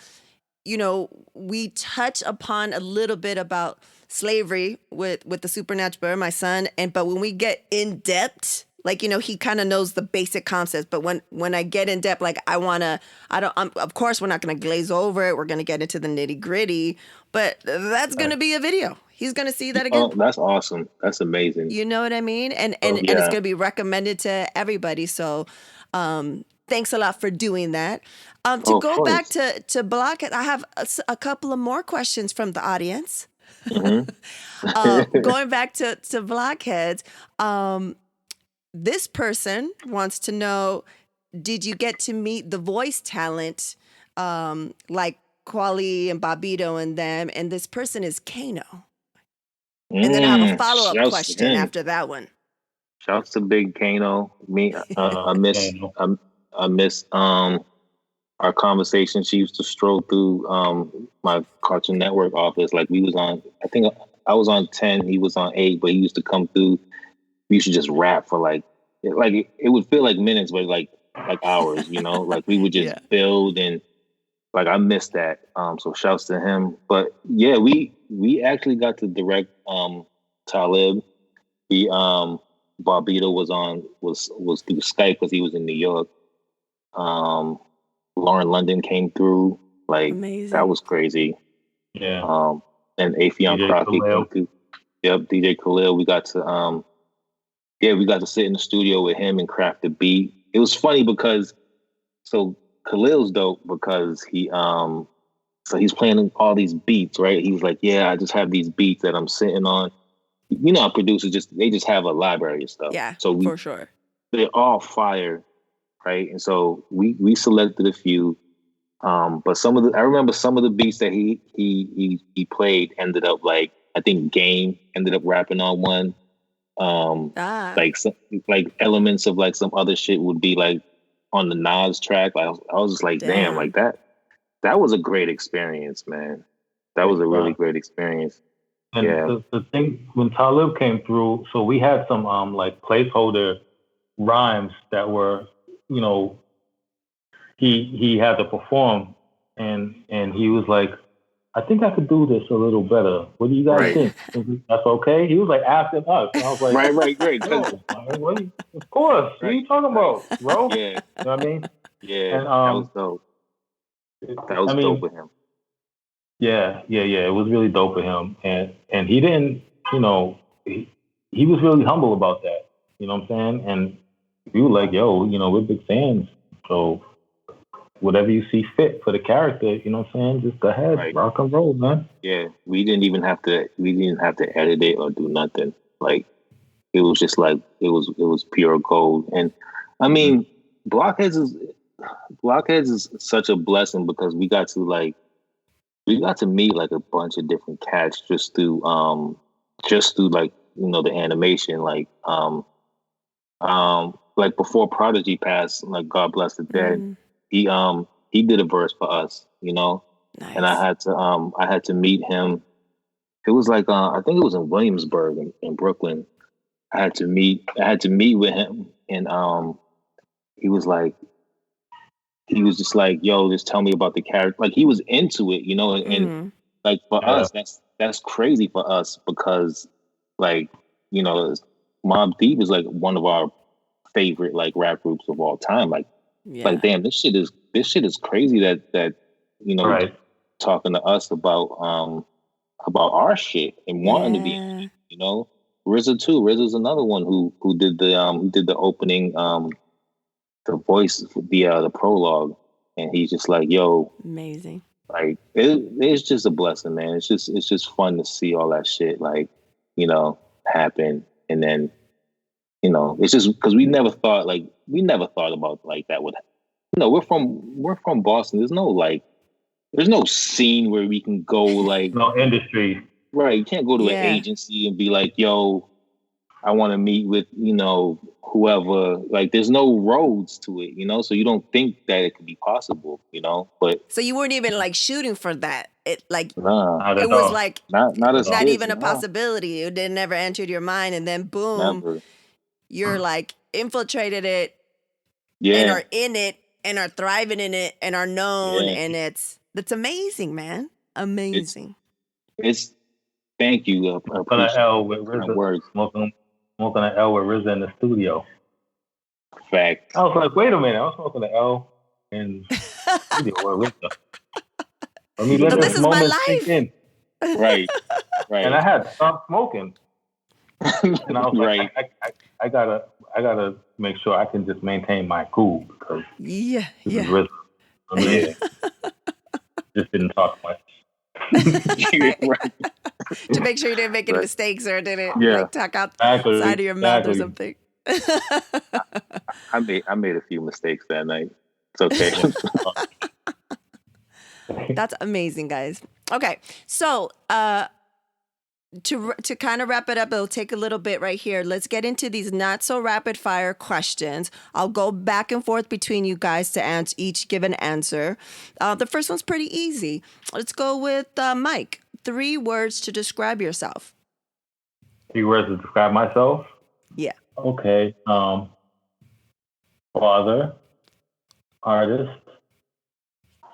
we touch upon a little bit about slavery with the Supernatural Bird, my son. But when we get in depth, like, he kind of knows the basic concepts. But when I get in depth, like of course, we're not going to glaze over it. We're going to get into the nitty gritty, but that's going to be a video. He's going to see that again. Oh, that's awesome. That's amazing. You know what I mean? And it's going to be recommended to everybody. So thanks a lot for doing that. To go back to Blokhedz, I have a couple of more questions from the audience. Going back to Blokhedz, this person wants to know, did you get to meet the voice talent like Quali and Bobbito and them? And this person is Kano. And then I have a follow-up question after that one. Shouts to Big Kano. Me, I miss our conversation. She used to stroll through my Cartoon Network office. Like we was on, I think I was on 10, he was on 8, but he used to come through. We used to just rap for like it would feel like minutes, but like hours, like we would just build, and like I missed that. So shouts to him. But yeah, we actually got to direct Talib. Bobbito was through Skype because he was in New York. Lauren London came through. Like Amazing. that was crazy. Yeah. And Afion DJ Crockett Khalil. came through. Yep, DJ Khalil. We got to sit in the studio with him and craft the beat. It was funny because Khalil's dope because so he's playing all these beats, right? He's like, yeah, I just have these beats that I'm sitting on. You know how producers they just have a library of stuff. Yeah, so for sure. They're all fire, right? And so we selected a few. But I remember some of the beats that he played ended up like, I think Game ended up rapping on one. Like elements of like some other shit would be like on the Nas track. Like I was just like, damn, like that was a great experience, man. That was a really great experience. And the thing when Talib came through, so we had some like placeholder rhymes that were, you know, he had to perform, and he was like, I think I could do this a little better. What do you guys think? That's okay? He was like asking us. And I was like, right. No, of course. What are you talking about, bro? Yeah. You know what I mean? Yeah. And, that was dope. That was dope with him. Yeah. It was really dope with him. And he didn't, you know, he was really humble about that. You know what I'm saying? And we were like, yo, you know, we're big fans. So whatever you see fit for the character, you know what I'm saying? Just go ahead, rock and roll, man. Yeah. We didn't have to edit it or do nothing. Like it was just like it was pure gold. And I mean, Blokhedz is such a blessing because we got to meet like a bunch of different cats just through like, you know, the animation, like before Prodigy passed, like God bless the dead, he did a verse for us, you know. Nice. And I had to meet him. It was like I think it was in Williamsburg in Brooklyn. I had to meet with him, and he was just like, yo, just tell me about the character. Like he was into it, you know, and like for us, that's crazy for us because like, you know, Mobb Deep is like one of our favorite like rap groups of all time. Like damn, this shit is crazy that you know, talking to us about our shit and wanting to be in it, you know. RZA too. RZA's another one who did the opening the voice, the prologue, and he's just like, yo, amazing. Like it's just a blessing, man. It's just fun to see all that shit, like, you know, happen. And then, you know, it's just because we never thought about like that would, you know, we're from Boston. There's no scene where we can go like no industry. Right. You can't go to an agency and be like, yo, I want to meet with, you know, whoever. Like, there's no roads to it, you know, so you don't think that it could be possible, you know. But so you weren't even like shooting for that. It like it was like not even a possibility. It didn't never entered your mind, and then boom, you're like infiltrated it, and are in it, and are thriving in it, and are known, and that's amazing, man. Amazing. It's thank you. Smoking an L with RZA. Smoking an L with RZA in the studio. Fact. I was like, wait a minute. I was smoking an L in the studio with RZA. Let me let this moment sink in. Right. And I had to stop smoking. And I was like, I gotta make sure I can just maintain my cool because this is RZA. Just didn't talk much. To make sure you didn't make any mistakes or didn't like talk outside of your mouth or something. I made a few mistakes that night. It's okay. That's amazing, guys. Okay, so to kind of wrap it up, it'll take a little bit right here. Let's get into these not so rapid fire questions. I'll go back and forth between you guys to each give an answer. The first one's pretty easy. Let's go with Mike. 3 words to describe yourself. 3 words to describe myself? Yeah. Okay. Father, artist,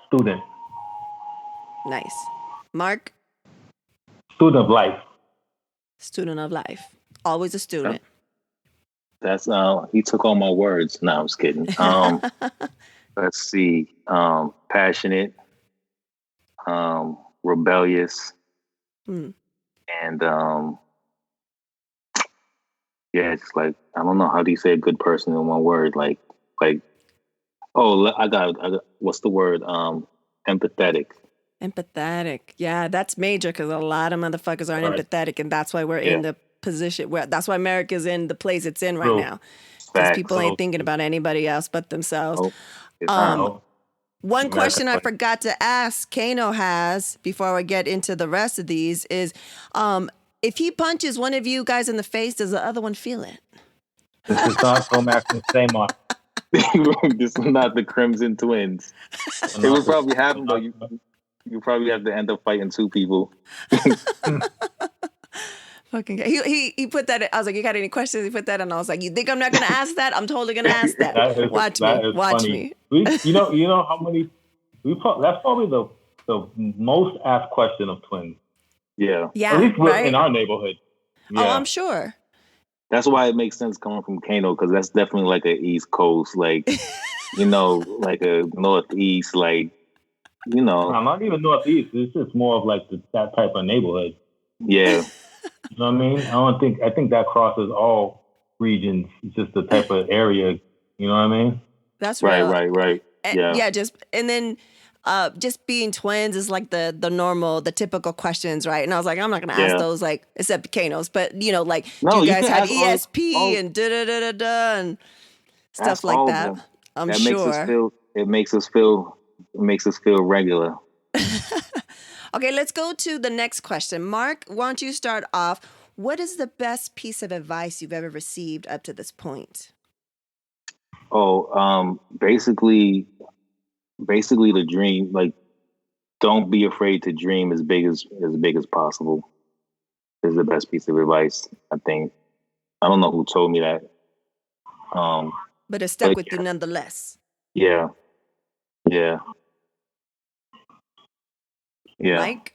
student. Nice. Mark? Student of life. Student of life. Always a student. That's he took all my words. No, I was kidding. Let's see. Passionate, rebellious, Hmm. and yeah, it's like I don't know, how do you say a good person in one word? Like I got what's the word? Empathetic. Empathetic. Yeah, that's major because a lot of motherfuckers aren't Right. empathetic, and that's why we're Yeah. in the position where that's why America's in the place it's in right True. now. Because Facts. people ain't thinking about anybody else but themselves. Nope. It's not. No. One America, question I like- forgot to ask Kano has before I get into the rest of these is if he punches one of you guys in the face, does the other one feel it? This is not Go Maximum Seymour. This is not the Crimson Twins. It would probably happen, but you probably have to end up fighting two people. Fucking guy. He put that. I was like, you got any questions? He put that, and I was like, you think I'm not gonna ask that? I'm totally gonna ask that. Watch me. You know how many? That's probably the most asked question of twins. Yeah. Yeah, At least right? in our neighborhood. Yeah. Oh, I'm sure. That's why it makes sense coming from Kano, because that's definitely like a East Coast, like, like a Northeast, like, I'm not even Northeast. It's just more of like that type of neighborhood. Yeah. You know what I mean? I think that crosses all regions. It's just the type of area. You know what I mean? That's right, real. right. Yeah. Yeah. Just being twins is like the normal, the typical questions, right? And I was like, I'm not gonna ask those, like, except Kano's, but like, No, do you you guys can have ask ESP and da da da da da and stuff Ask like all of that? them. I'm That sure. makes us feel regular. Okay, let's go to the next question. Mark, why don't you start off? What is the best piece of advice you've ever received up to this point? Oh, basically the dream, like, don't be afraid to dream as big as possible is the best piece of advice, I think. I don't know who told me that. But it stuck with you nonetheless. Yeah. Mike?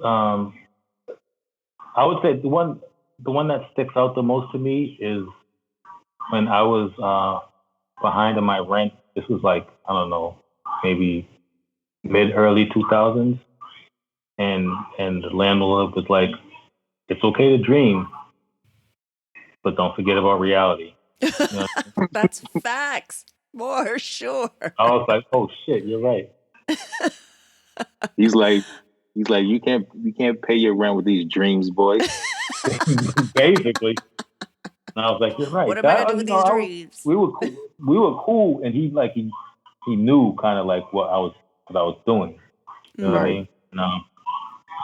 I would say the one that sticks out the most to me is when I was behind on my rent. This was like, I don't know, maybe mid-early 2000s, and the landlord was like, "It's okay to dream, but don't forget about reality." You know? That's facts, for sure. I was like, "Oh shit, you're right." He's like, you can't pay your rent with these dreams, boy. Basically. And I was like, "You're right." What am I gonna do with these dreams? We were cool, and he knew kind of like what I was doing. You know what I mean?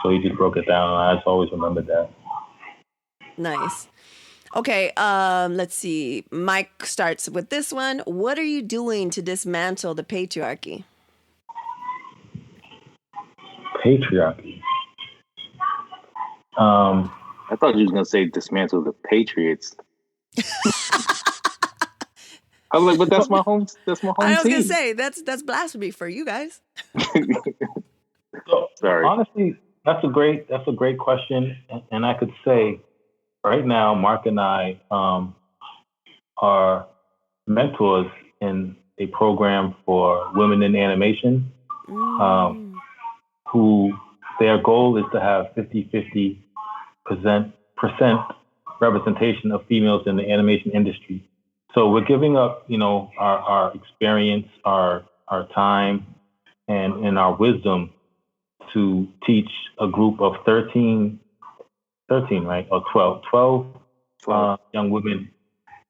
So he just broke it down, and I just always remembered that. Nice. Okay, let's see. Mike starts with this one. What are you doing to dismantle the patriarchy? Patriarchy. I thought you was gonna say dismantle the Patriots. I was like, but that's my home. That's my home I was team. gonna say that's blasphemy for you guys. So, Sorry. honestly, that's a great question, and I could say right now, Mark and I are mentors in a program for women in animation, who their goal is to have 50-50% representation of females in the animation industry. So we're giving up, our experience, our time, and our wisdom to teach a group of 13, right? Or 12 young women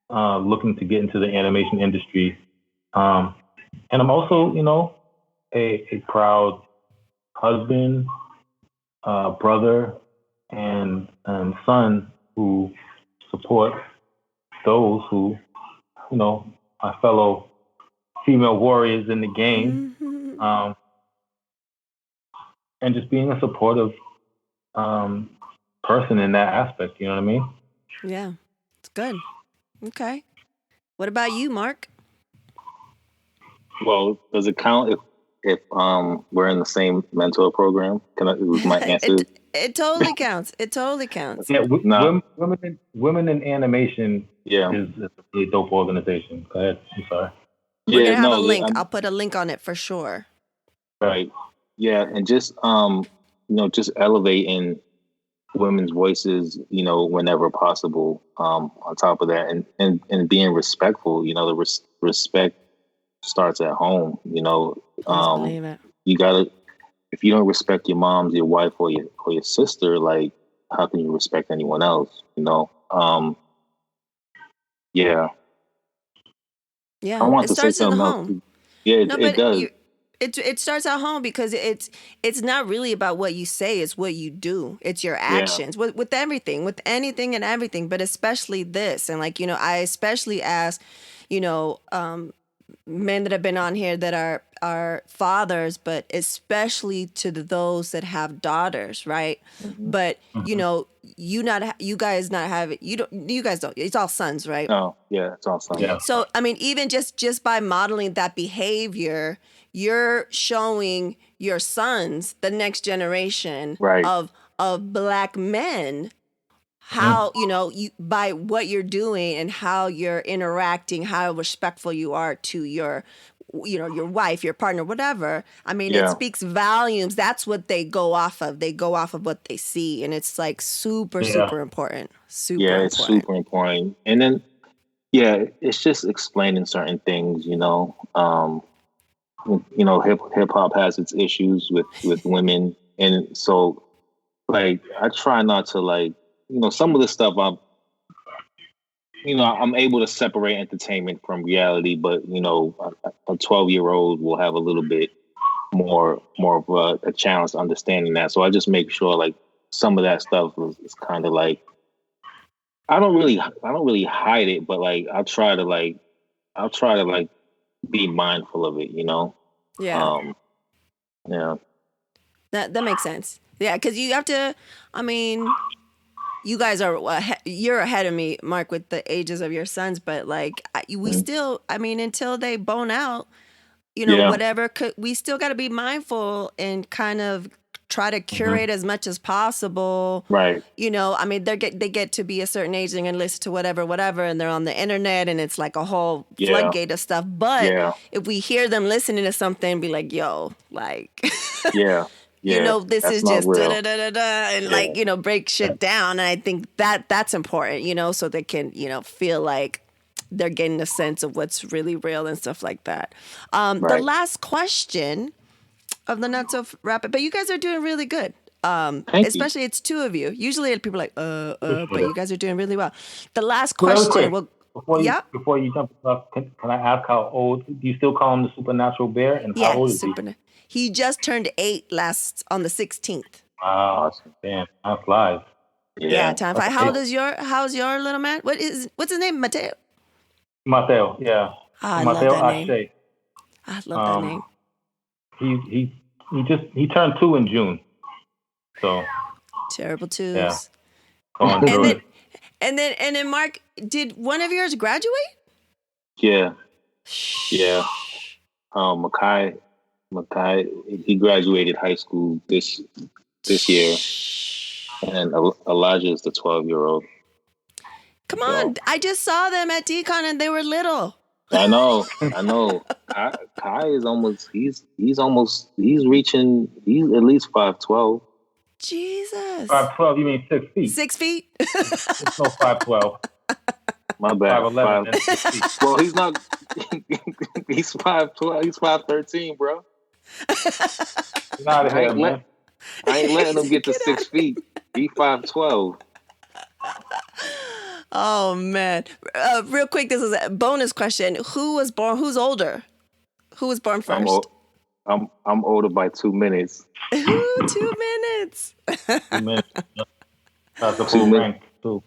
looking to get into the animation industry. And I'm also, a proud husband, brother, and son who support those who, are fellow female warriors in the game. And just being a supportive person in that aspect, you know what I mean? Yeah, it's good. Okay. What about you, Mark? Well, does it count if we're in the same mentor program? Was my answer? It totally counts. It totally counts. Yeah, women in animation is a really dope organization. Go ahead. I'm sorry. We're gonna have a link. I'll put a link on it for sure. Right. Yeah, and just just elevating women's voices, whenever possible. On top of that, and being respectful. The respect starts at home. Let's believe it. You gotta. If you don't respect your moms, your wife, or your sister, like, how can you respect anyone else? Yeah. Yeah, I want it to say starts in the something else home. too. Yeah, No, it but does. it starts at home because it's not really about what you say, it's what you do. It's your Yeah. actions with everything, with anything and everything, but especially this. And like, I especially ask, you know, men that have been on here that are fathers, but especially to those that have daughters, right? Mm-hmm. But Mm-hmm. you guys not have it. You guys don't. It's all sons, right? Oh, yeah, it's awesome. Yeah. So, I mean, even just by modeling that behavior, you're showing your sons, the next generation Right. of Black men, Mm-hmm. how, you by what you're doing and how you're interacting, how respectful you are to your wife, your partner, whatever. I mean, it Yeah. speaks volumes. That's what they go off of. They go off of what they see, and it's like super, Yeah. super important. Super Yeah, it's important. super important. And then, yeah, it's just explaining certain things. Hip hop has its issues with women, and so, like, I try not to, like, some of the stuff I'm able to separate entertainment from reality, but a 12-year-old will have a little bit more of a challenge to understanding that. So I just make sure, like, some of that stuff is kind of like, I don't really hide it, but like I'll try to be mindful of it, Yeah. Yeah. That makes sense. Yeah, because you have to. I mean, you guys are you're ahead of me, Mark, with the ages of your sons. But like, we Mhm. still. I mean, until they bone out, Yeah. whatever. We still got to be mindful and kind of try to curate as much as possible. Right. I mean, they get to be a certain age, they're gonna listen to whatever, and they're on the internet, and it's like a whole Yeah. floodgate of stuff. But Yeah. if we hear them listening to something, be like, yo, like. Yeah. Yeah. This That's is not just real. da da da da da, and Yeah. like, break shit down. And I think that's important, so they can, feel like they're getting a sense of what's really real and stuff like that. The Right. last question of the Not So Rapid, but you guys are doing really good. Thank you. Especially it's two of you. Usually people are like, but Appreciate you it. guys are doing really well. The last Really question, quick, well, yeah. before you jump up, can I ask how old? Do you still call him the supernatural bear? And how Yeah, old is he? He just turned 8 on the 16th. Wow, Awesome. damn, time flies. Yeah, time flies. Okay. How's your little man? What's his name? Mateo? Mateo, yeah. I Mateo love that name. Ashe. I love that name. He turned 2 in June. So Terrible twos. yeah, going through it. And then Mark, did one of yours graduate? Yeah. Yeah. Makai, he graduated high school this year, and Elijah is the 12-year-old. Come on, I just saw them at Decon and they were little. I know. Kai is almost. He's reaching. He's at least 5'12". Jesus. 5'12", you mean 6 feet? 6 feet? It's no 5'12". My bad. 5'11" and 6 feet. Well, he's not. He's 5'12". He's 5'13", bro. Get out of here, man. I ain't letting him get to 6 feet. He 5'12". Oh man! Real quick, this is a bonus question. Who was born? Who's older? Who was born first? I'm older by 2 minutes. Ooh, 2 minutes. 2 minutes. That's a 2 full minutes. rank too.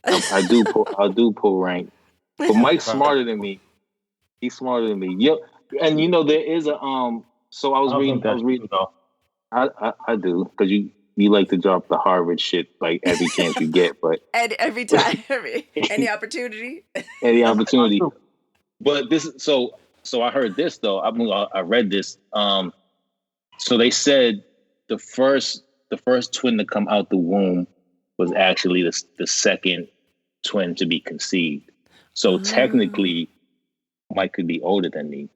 I do pull rank, but Mike's smarter than me. He's smarter than me. Yep. And there is a So I was reading. I do, because you like to drop the Harvard shit like every chance you get, but and every time, any opportunity. Any opportunity. But this, so I heard this though. I read this. So they said the first twin to come out the womb was actually the second twin to be conceived. So technically, Mike could be older than me.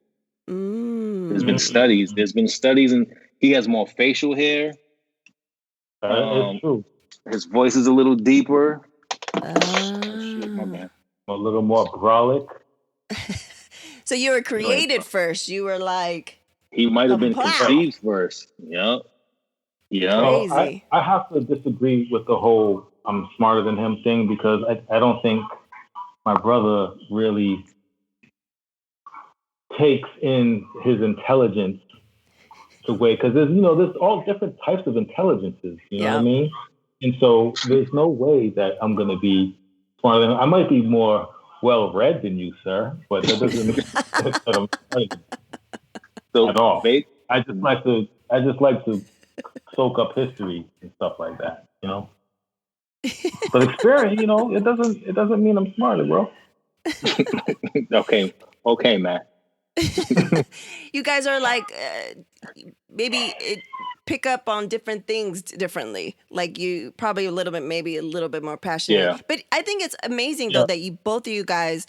There's been Mm. studies. There's been studies, and he has more facial hair. It's true. His voice is a little deeper. Ah. Shit, my bad. A little more brolic. So you were created first. You were like, He might have been Wow. conceived first. Yep. Crazy. So I have to disagree with the whole I'm smarter than him thing, because I don't think my brother really takes in his intelligence the way, because there's all different types of intelligences, you know what I mean? And so there's no way that I'm going to be smarter than him. I might be more well-read than you, sir, but that doesn't mean that I'm smarter at all. I just like to soak up history and stuff like that, But experience, it doesn't mean I'm smarter, bro. Okay, man. You guys are like, maybe pick up on different things differently. Like you probably maybe a little bit more passionate. Yeah. But I think it's amazing though that both of you guys,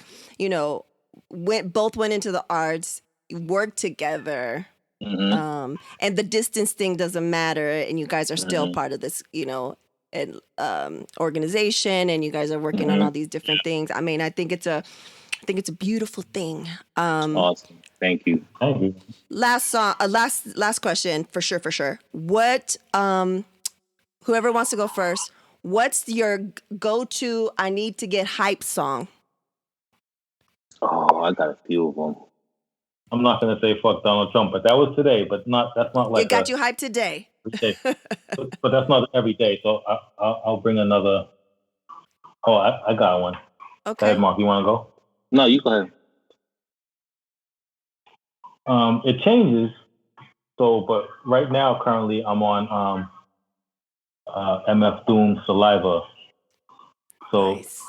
both went into the arts, worked together. Mm-hmm. And the distance thing doesn't matter, and you guys are still part of this, organization, and you guys are working on all these different things. I mean, I think it's a beautiful thing. Awesome. Thank you. Last question for sure. What, whoever wants to go first, what's your go-to I need to get hype song? Oh, I got a few of them. I'm not going to say fuck Donald Trump, but that was today. But that's not like it got you hyped today. but that's not every day. So I'll bring another. Oh, I got one. Okay. Go ahead, Mark. You want to go? No, you go ahead. It changes. So, but right now, currently, I'm on MF Doom Saliva. So Nice.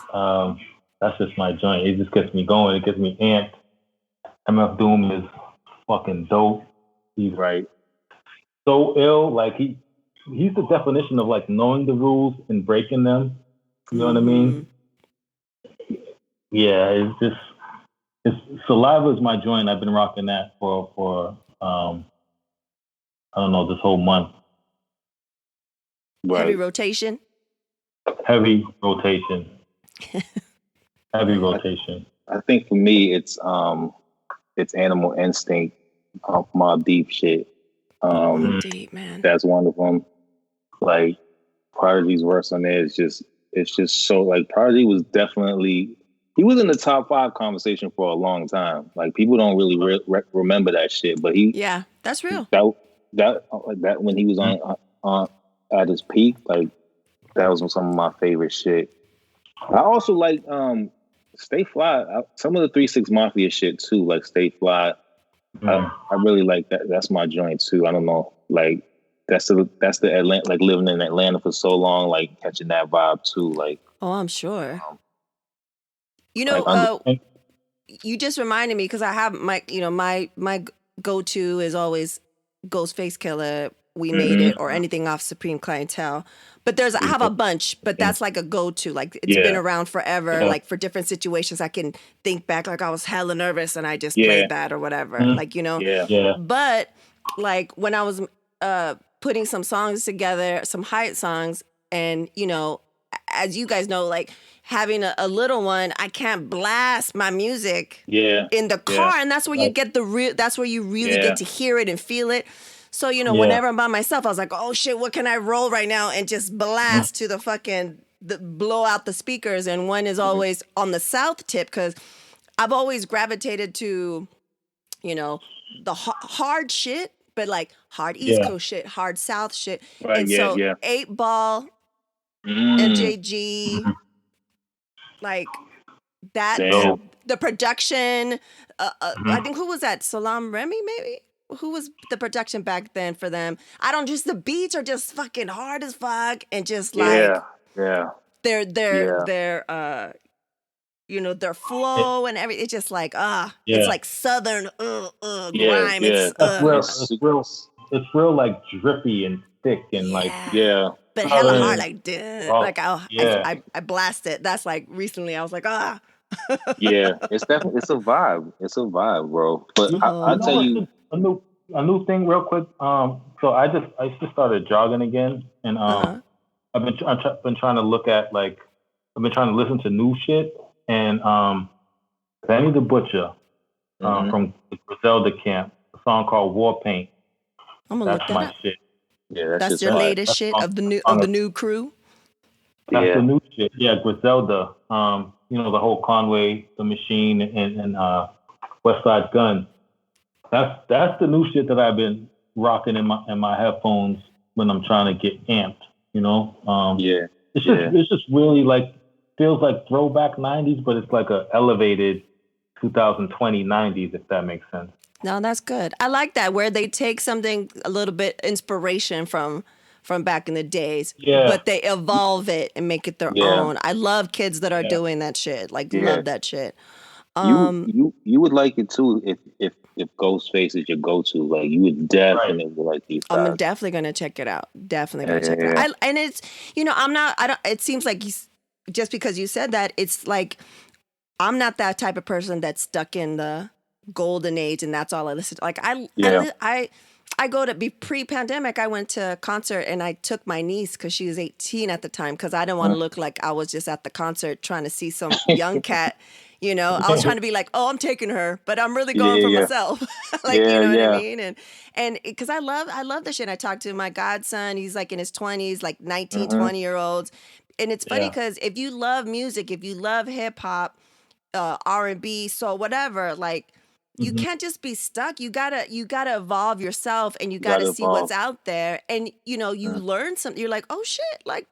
That's just my joint. It just gets me going. It gets me amped. MF Doom is fucking dope. He's so ill. Like he's the definition of like knowing the rules and breaking them. You know what I mean? Yeah, it's Saliva is my joint. I've been rocking that for I don't know, this whole month. Heavy rotation. Heavy rotation. Heavy rotation. I think for me, it's Animal Instinct, Mobb Deep shit. Deep, man. That's one of them. Like Prodigy's verse on there it's just so like Prodigy was definitely he was in the top 5 conversation for a long time. Like people don't really remember that shit, but that's real. That when he was on at his peak, like that was some of my favorite shit. I also like Stay Fly. Some of the 3 6 Mafia shit too, like Stay Fly. I really like that. That's my joint too. I don't know, like that's the Atlanta, like living in Atlanta for so long, like catching that vibe too. Like, oh, I'm sure. You just reminded me because I have my go-to is always Ghostface Killer, We Made It, or anything off Supreme Clientele. But I have a bunch, but that's like a go-to. Like it's been around forever. Like for different situations, I can think back like I was hella nervous and I just played that or whatever. But like when I was putting some songs together, some hype songs, and as you guys know, like having a little one, I can't blast my music in the car, and that's where you get that's where you really get to hear it and feel it. So, whenever I'm by myself, I was like, oh shit, what can I roll right now and just blast to blow out the speakers. And one is always on the South tip because I've always gravitated to, the hard shit, but like hard East Coast shit, hard South shit. Right, and so 8 Ball, MJG, like that, the production, I think who was that? Salam Remy, maybe? Who was the production back then for them? The beats are just fucking hard as fuck and just like their their flow and everything. It's just like it's like southern grime. It's real like drippy and thick and like but hella hard like like I blast it. That's like recently I was like Yeah, it's definitely it's a vibe. It's a vibe, bro. But Oh I'll tell man. you, A new thing, real quick. So I just started jogging again, and Uh-huh. been trying to look at like I've been trying to listen to new shit, and Benny the Butcher hmm from the Griselda camp, a song called War Paint. I'm gonna That's look that my up. shit. yeah, that's That's just your fire. latest That shit song, of song the is new crew. That's the Yeah, new shit. Yeah, Griselda. You know, the whole Conway, the Machine, and West Side Gun. That's the new shit that I've been rocking in my headphones when I'm trying to get amped. You know, yeah, yeah. it's just really like feels like throwback '90s, but it's like a elevated 2020 '90s, if that makes sense. No, that's good. I like that where they take something a little bit inspiration from back in the days, Yeah, but they evolve it and make it their Yeah, own. I love kids that are yeah, doing that shit. Like yeah. love that shit. You Um you would like it too if Ghostface is your go-to. Like you would right. definitely like these I'm guys. definitely gonna check it out. Definitely Yeah, gonna check it out. yeah, And it's I'm not. I don't. It seems like just because you said that, it's like I'm not that type of person that's stuck in the golden age and that's all I listen to. Like yeah. I go to be pre-pandemic. I went to a concert and I took my niece because she was 18 at the time because I didn't want to look like I was just at the concert trying to see some young cat. I was trying to be like, oh, I'm taking her, but I'm really Yeah, going for yeah, myself. Like, you yeah, know what I yeah. mean? And because I love the shit. I talked to my godson. He's like in his 20s, like 19, hmm 20-year-olds. And it's funny Yeah. because if you love music, if you love hip hop, R&B, so whatever, like you Hmm. can't just be stuck. You gotta evolve yourself and you You gotta gotta see what's evolve. out there. And you Mm. learn something. You're like, oh shit, like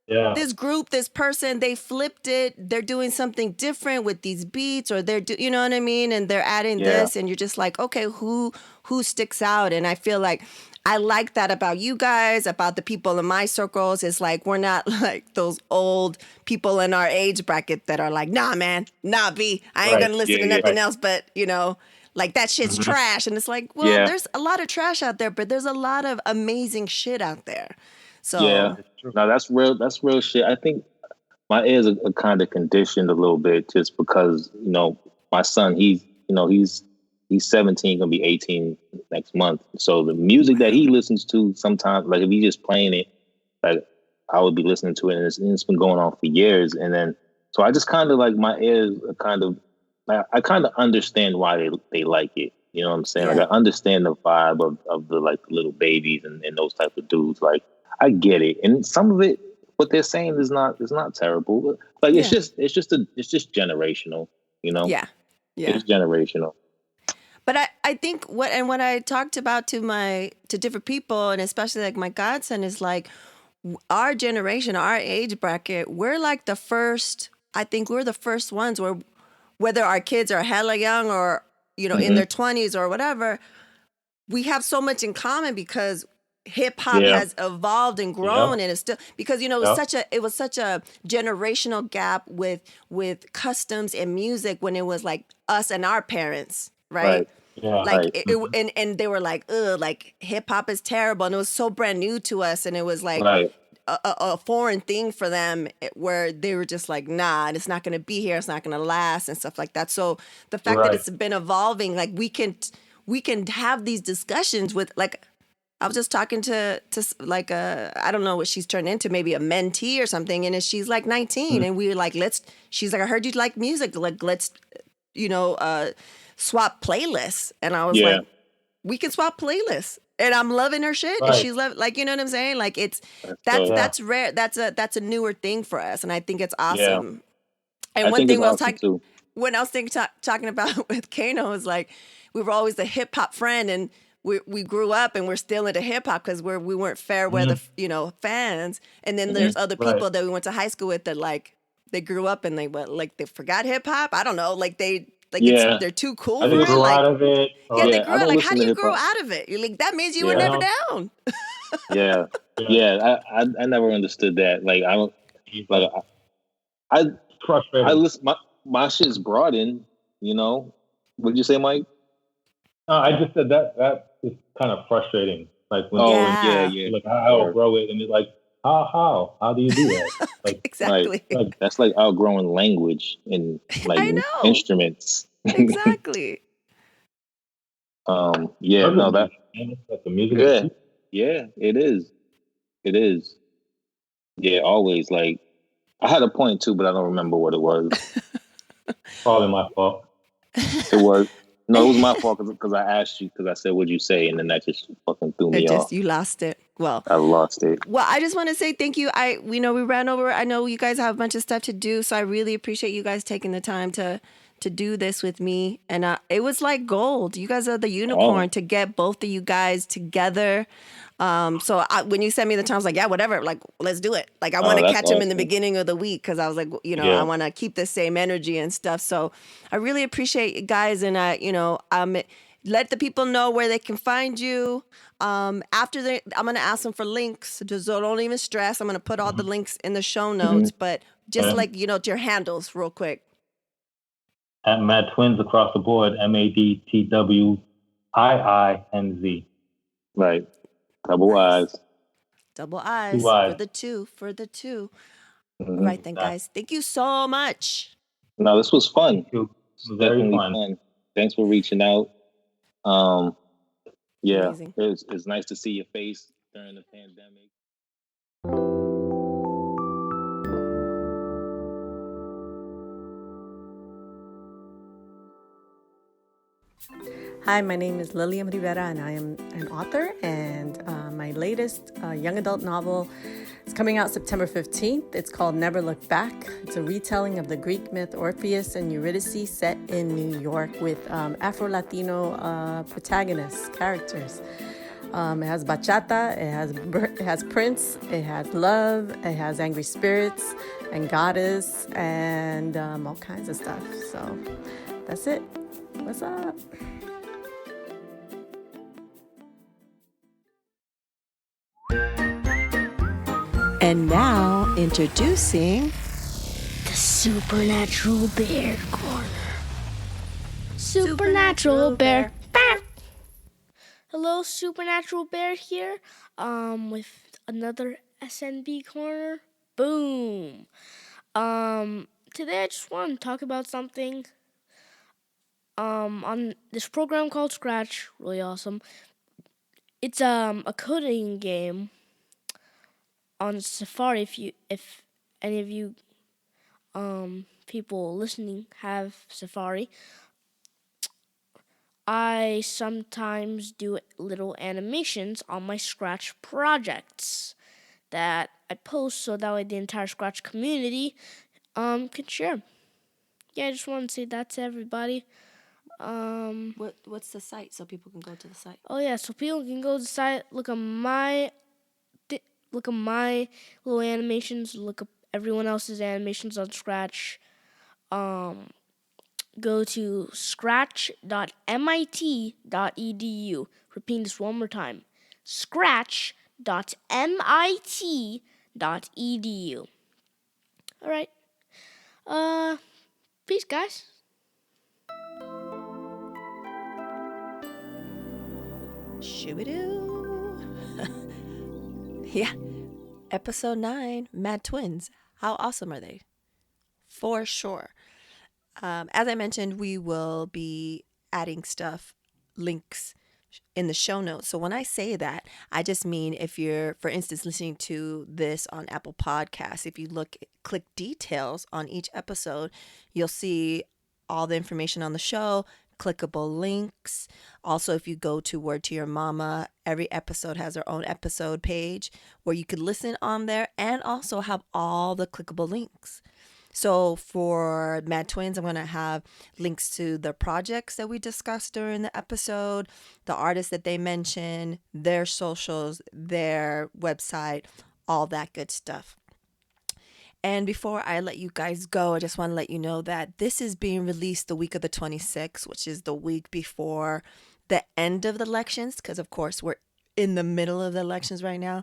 Yeah. this group, this person, they flipped it. They're doing something different with these beats, or you know what I mean? And they're adding Yeah, this, and you're just like, okay, who sticks out? And I feel like I like that about you guys, about the people in my circles. It's like we're not like those old people in our age bracket that are like, nah, man, nah, B, I ain't Right. gonna listen yeah, to yeah, nothing Right. else but like that shit's Hmm. trash. And it's like, well, yeah, there's a lot of trash out there, but there's a lot of amazing shit out there. yeah. So It's true. No, that's real. That's real shit. I think my ears are kind of conditioned a little bit just because my son he's 17, gonna be 18 next month. So the music that wow. he listens to sometimes, like if he's just playing it, like I would be listening to it, and it's been going on for years. And then so I just kind of like my ears are kind of I kind of understand why they like it. You know what I'm saying? Like Yeah. I understand the vibe of the like little babies and those type of dudes. Like I get it, and some of it, what they're saying is not terrible. Like Yeah. it's just generational. You know, Yeah. Yeah. it's generational. But I think what I talked about to different people, and especially like my godson, is like our generation, our age bracket, we're like the first. I think we're the first ones where whether our kids are hella young or in hmm their 20s or whatever, we have so much in common because hip hop Yeah, has evolved and grown, Yep. and it's still because Yep. it was such a generational gap with customs and music when it was like us and our parents, right? right, Yeah. Like right. Hmm. and they were like, ugh, like hip hop is terrible, and it was so brand new to us, and it was like Right. a foreign thing for them, where they were just like, nah, it's not going to be here, it's not going to last, and stuff like that. So the fact that Right. it's been evolving, like we can have these discussions with, like, I was just talking to like I don't know what she's turned into, maybe a mentee or something, she's like 19, Mm. and we were like, she's like, I heard you like music, like let's you know uh swap playlists, and I was Yeah, like, we can swap playlists, and I'm loving her shit, and Right. she's like, you know what I'm saying, like that's that's dope. Yeah. that's rare, that's a newer thing for us, and I think it's Yeah. awesome. And I one think it's thing awesome too. when I was talking about with Kano is like, we were always the hip hop friend, and we grew up and we're still into hip hop because we weren't fair weather Hmm. fans, and then hmm there's other Right. people that we went to high school with that, like, they grew up and they forgot hip hop. I don't know, like Yeah, they're too cool I They for think it. grew it's out Like, of it, yeah, or they yeah. I grew out. don't Like, how listen do to you hip grow hop. out of it? You're like, that means you were Yeah, never no. down. yeah, Yeah. yeah. I never understood that. Like I don't Either. like I It's I frustrating. listen. My shit's broadened. You know, what did you say, Mike? No, I just said that is kind of frustrating. Like when Oh when yeah, Yeah. yeah. like I Word. outgrow it, and it like how do you do that? Like, Exactly. That's like outgrowing language and like I know. instruments. Exactly. Yeah, no, that that's the music. yeah, it is. It is. Yeah, always. Like, I had a point too, but I don't remember what it was. Probably my fault. It was my fault because I asked you because I said, "What'd you say?" And then that just fucking threw me off. You lost it. Well, I lost it. Well, I just want to say thank you. We ran over. I know you guys have a bunch of stuff to do, so I really appreciate you guys taking the time to do this with me. And it was like gold. You guys are the unicorn to get both of you guys together. So when you sent me the time, I was like, yeah, whatever. Like, let's do it. Like, I want to catch him in the beginning of the week because I was like, I want to keep the same energy and stuff. So I really appreciate you guys. And, let the people know where they can find you. After I'm going to ask them for links. Just don't even stress. I'm going to put all the links in the show notes. But just your handles real quick. At MadTwiinz across the board, MadTwiinz. Right. Double I's. Double I's for the two. All right then, guys. Thank you so much. No, this was fun. It was very fun. Thanks for reaching out. Yeah, Amazing. it's nice to see your face during the pandemic. Hi, my name is Lilian Rivera, and I am an author. And my latest young adult novel is coming out September 15th. It's called Never Look Back. It's a retelling of the Greek myth Orpheus and Eurydice set in New York with Afro-Latino characters. It has bachata, it has Prince, it has love, it has angry spirits and goddess, and all kinds of stuff. So that's it. What's up? And now, introducing the Supernatural Bear Corner. Supernatural Bear. Hello, Supernatural Bear here, with another SNB Corner. Boom. Today I just want to talk about something on this program called Scratch. Really awesome. It's a coding game on Safari. If any of you people listening have Safari, I sometimes do little animations on my Scratch projects that I post so that way the entire Scratch community can share. Yeah, I just want to say that to everybody. what's the site so people can go to the site? Oh yeah, so people can go to the site, look at my little animations, look up everyone else's animations on Scratch. Go to scratch.mit.edu. Repeat this one more time. Scratch.mit.edu. All right. Peace, guys. Shoo-ba-doo. Yeah. Episode 9, MadTwiinz. How awesome are they? For sure. As I mentioned, we will be adding links in the show notes. So when I say that, I just mean if you're, for instance, listening to this on Apple Podcasts, if you click details on each episode, you'll see all the information on the show, clickable links. Also, if you go to Word to Your Mama, every episode has their own episode page where you could listen on there and also have all the clickable links. So for MadTwiinz, I'm going to have links to the projects that we discussed during the episode, the artists that they mention, their socials, their website, all that good stuff. And before I let you guys go, I just want to let you know that this is being released the week of the 26th, which is the week before the end of the elections, because of course we're in the middle of the elections right now.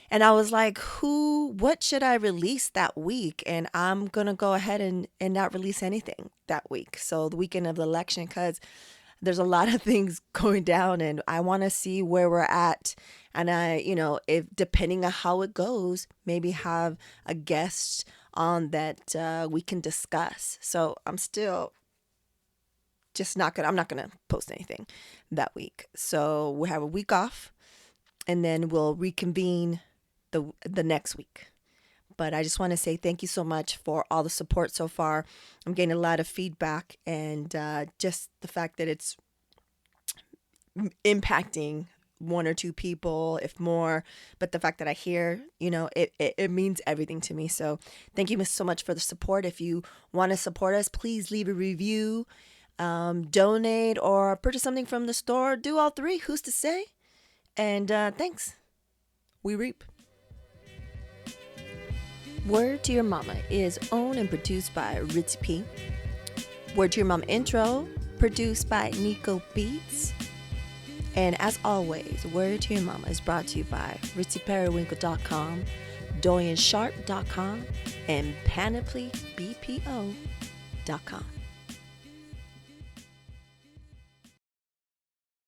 And I was like, what should I release that week? And I'm going to go ahead and not release anything that week. So the weekend of the election, because there's a lot of things going down, and I want to see where we're at. And if depending on how it goes, maybe have a guest on that we can discuss. So I'm still just I'm not gonna post anything that week. So we'll have a week off, and then we'll reconvene the next week. But I just want to say thank you so much for all the support so far. I'm getting a lot of feedback, and just the fact that it's impacting one or two people, if more, but the fact that I hear, it means everything to me. So thank you so much for the support. If you want to support us, please leave a review, donate, or purchase something from the store. Do all three. Who's to say? And thanks. We reap. Word to Your Mama is owned and produced by Ritzy P. Word to Your Mama intro, produced by Nico Beats. And as always, Word to Your Mama is brought to you by RitzyPeriwinkle.com, DorianSharp.com, and PanoplyBPO.com.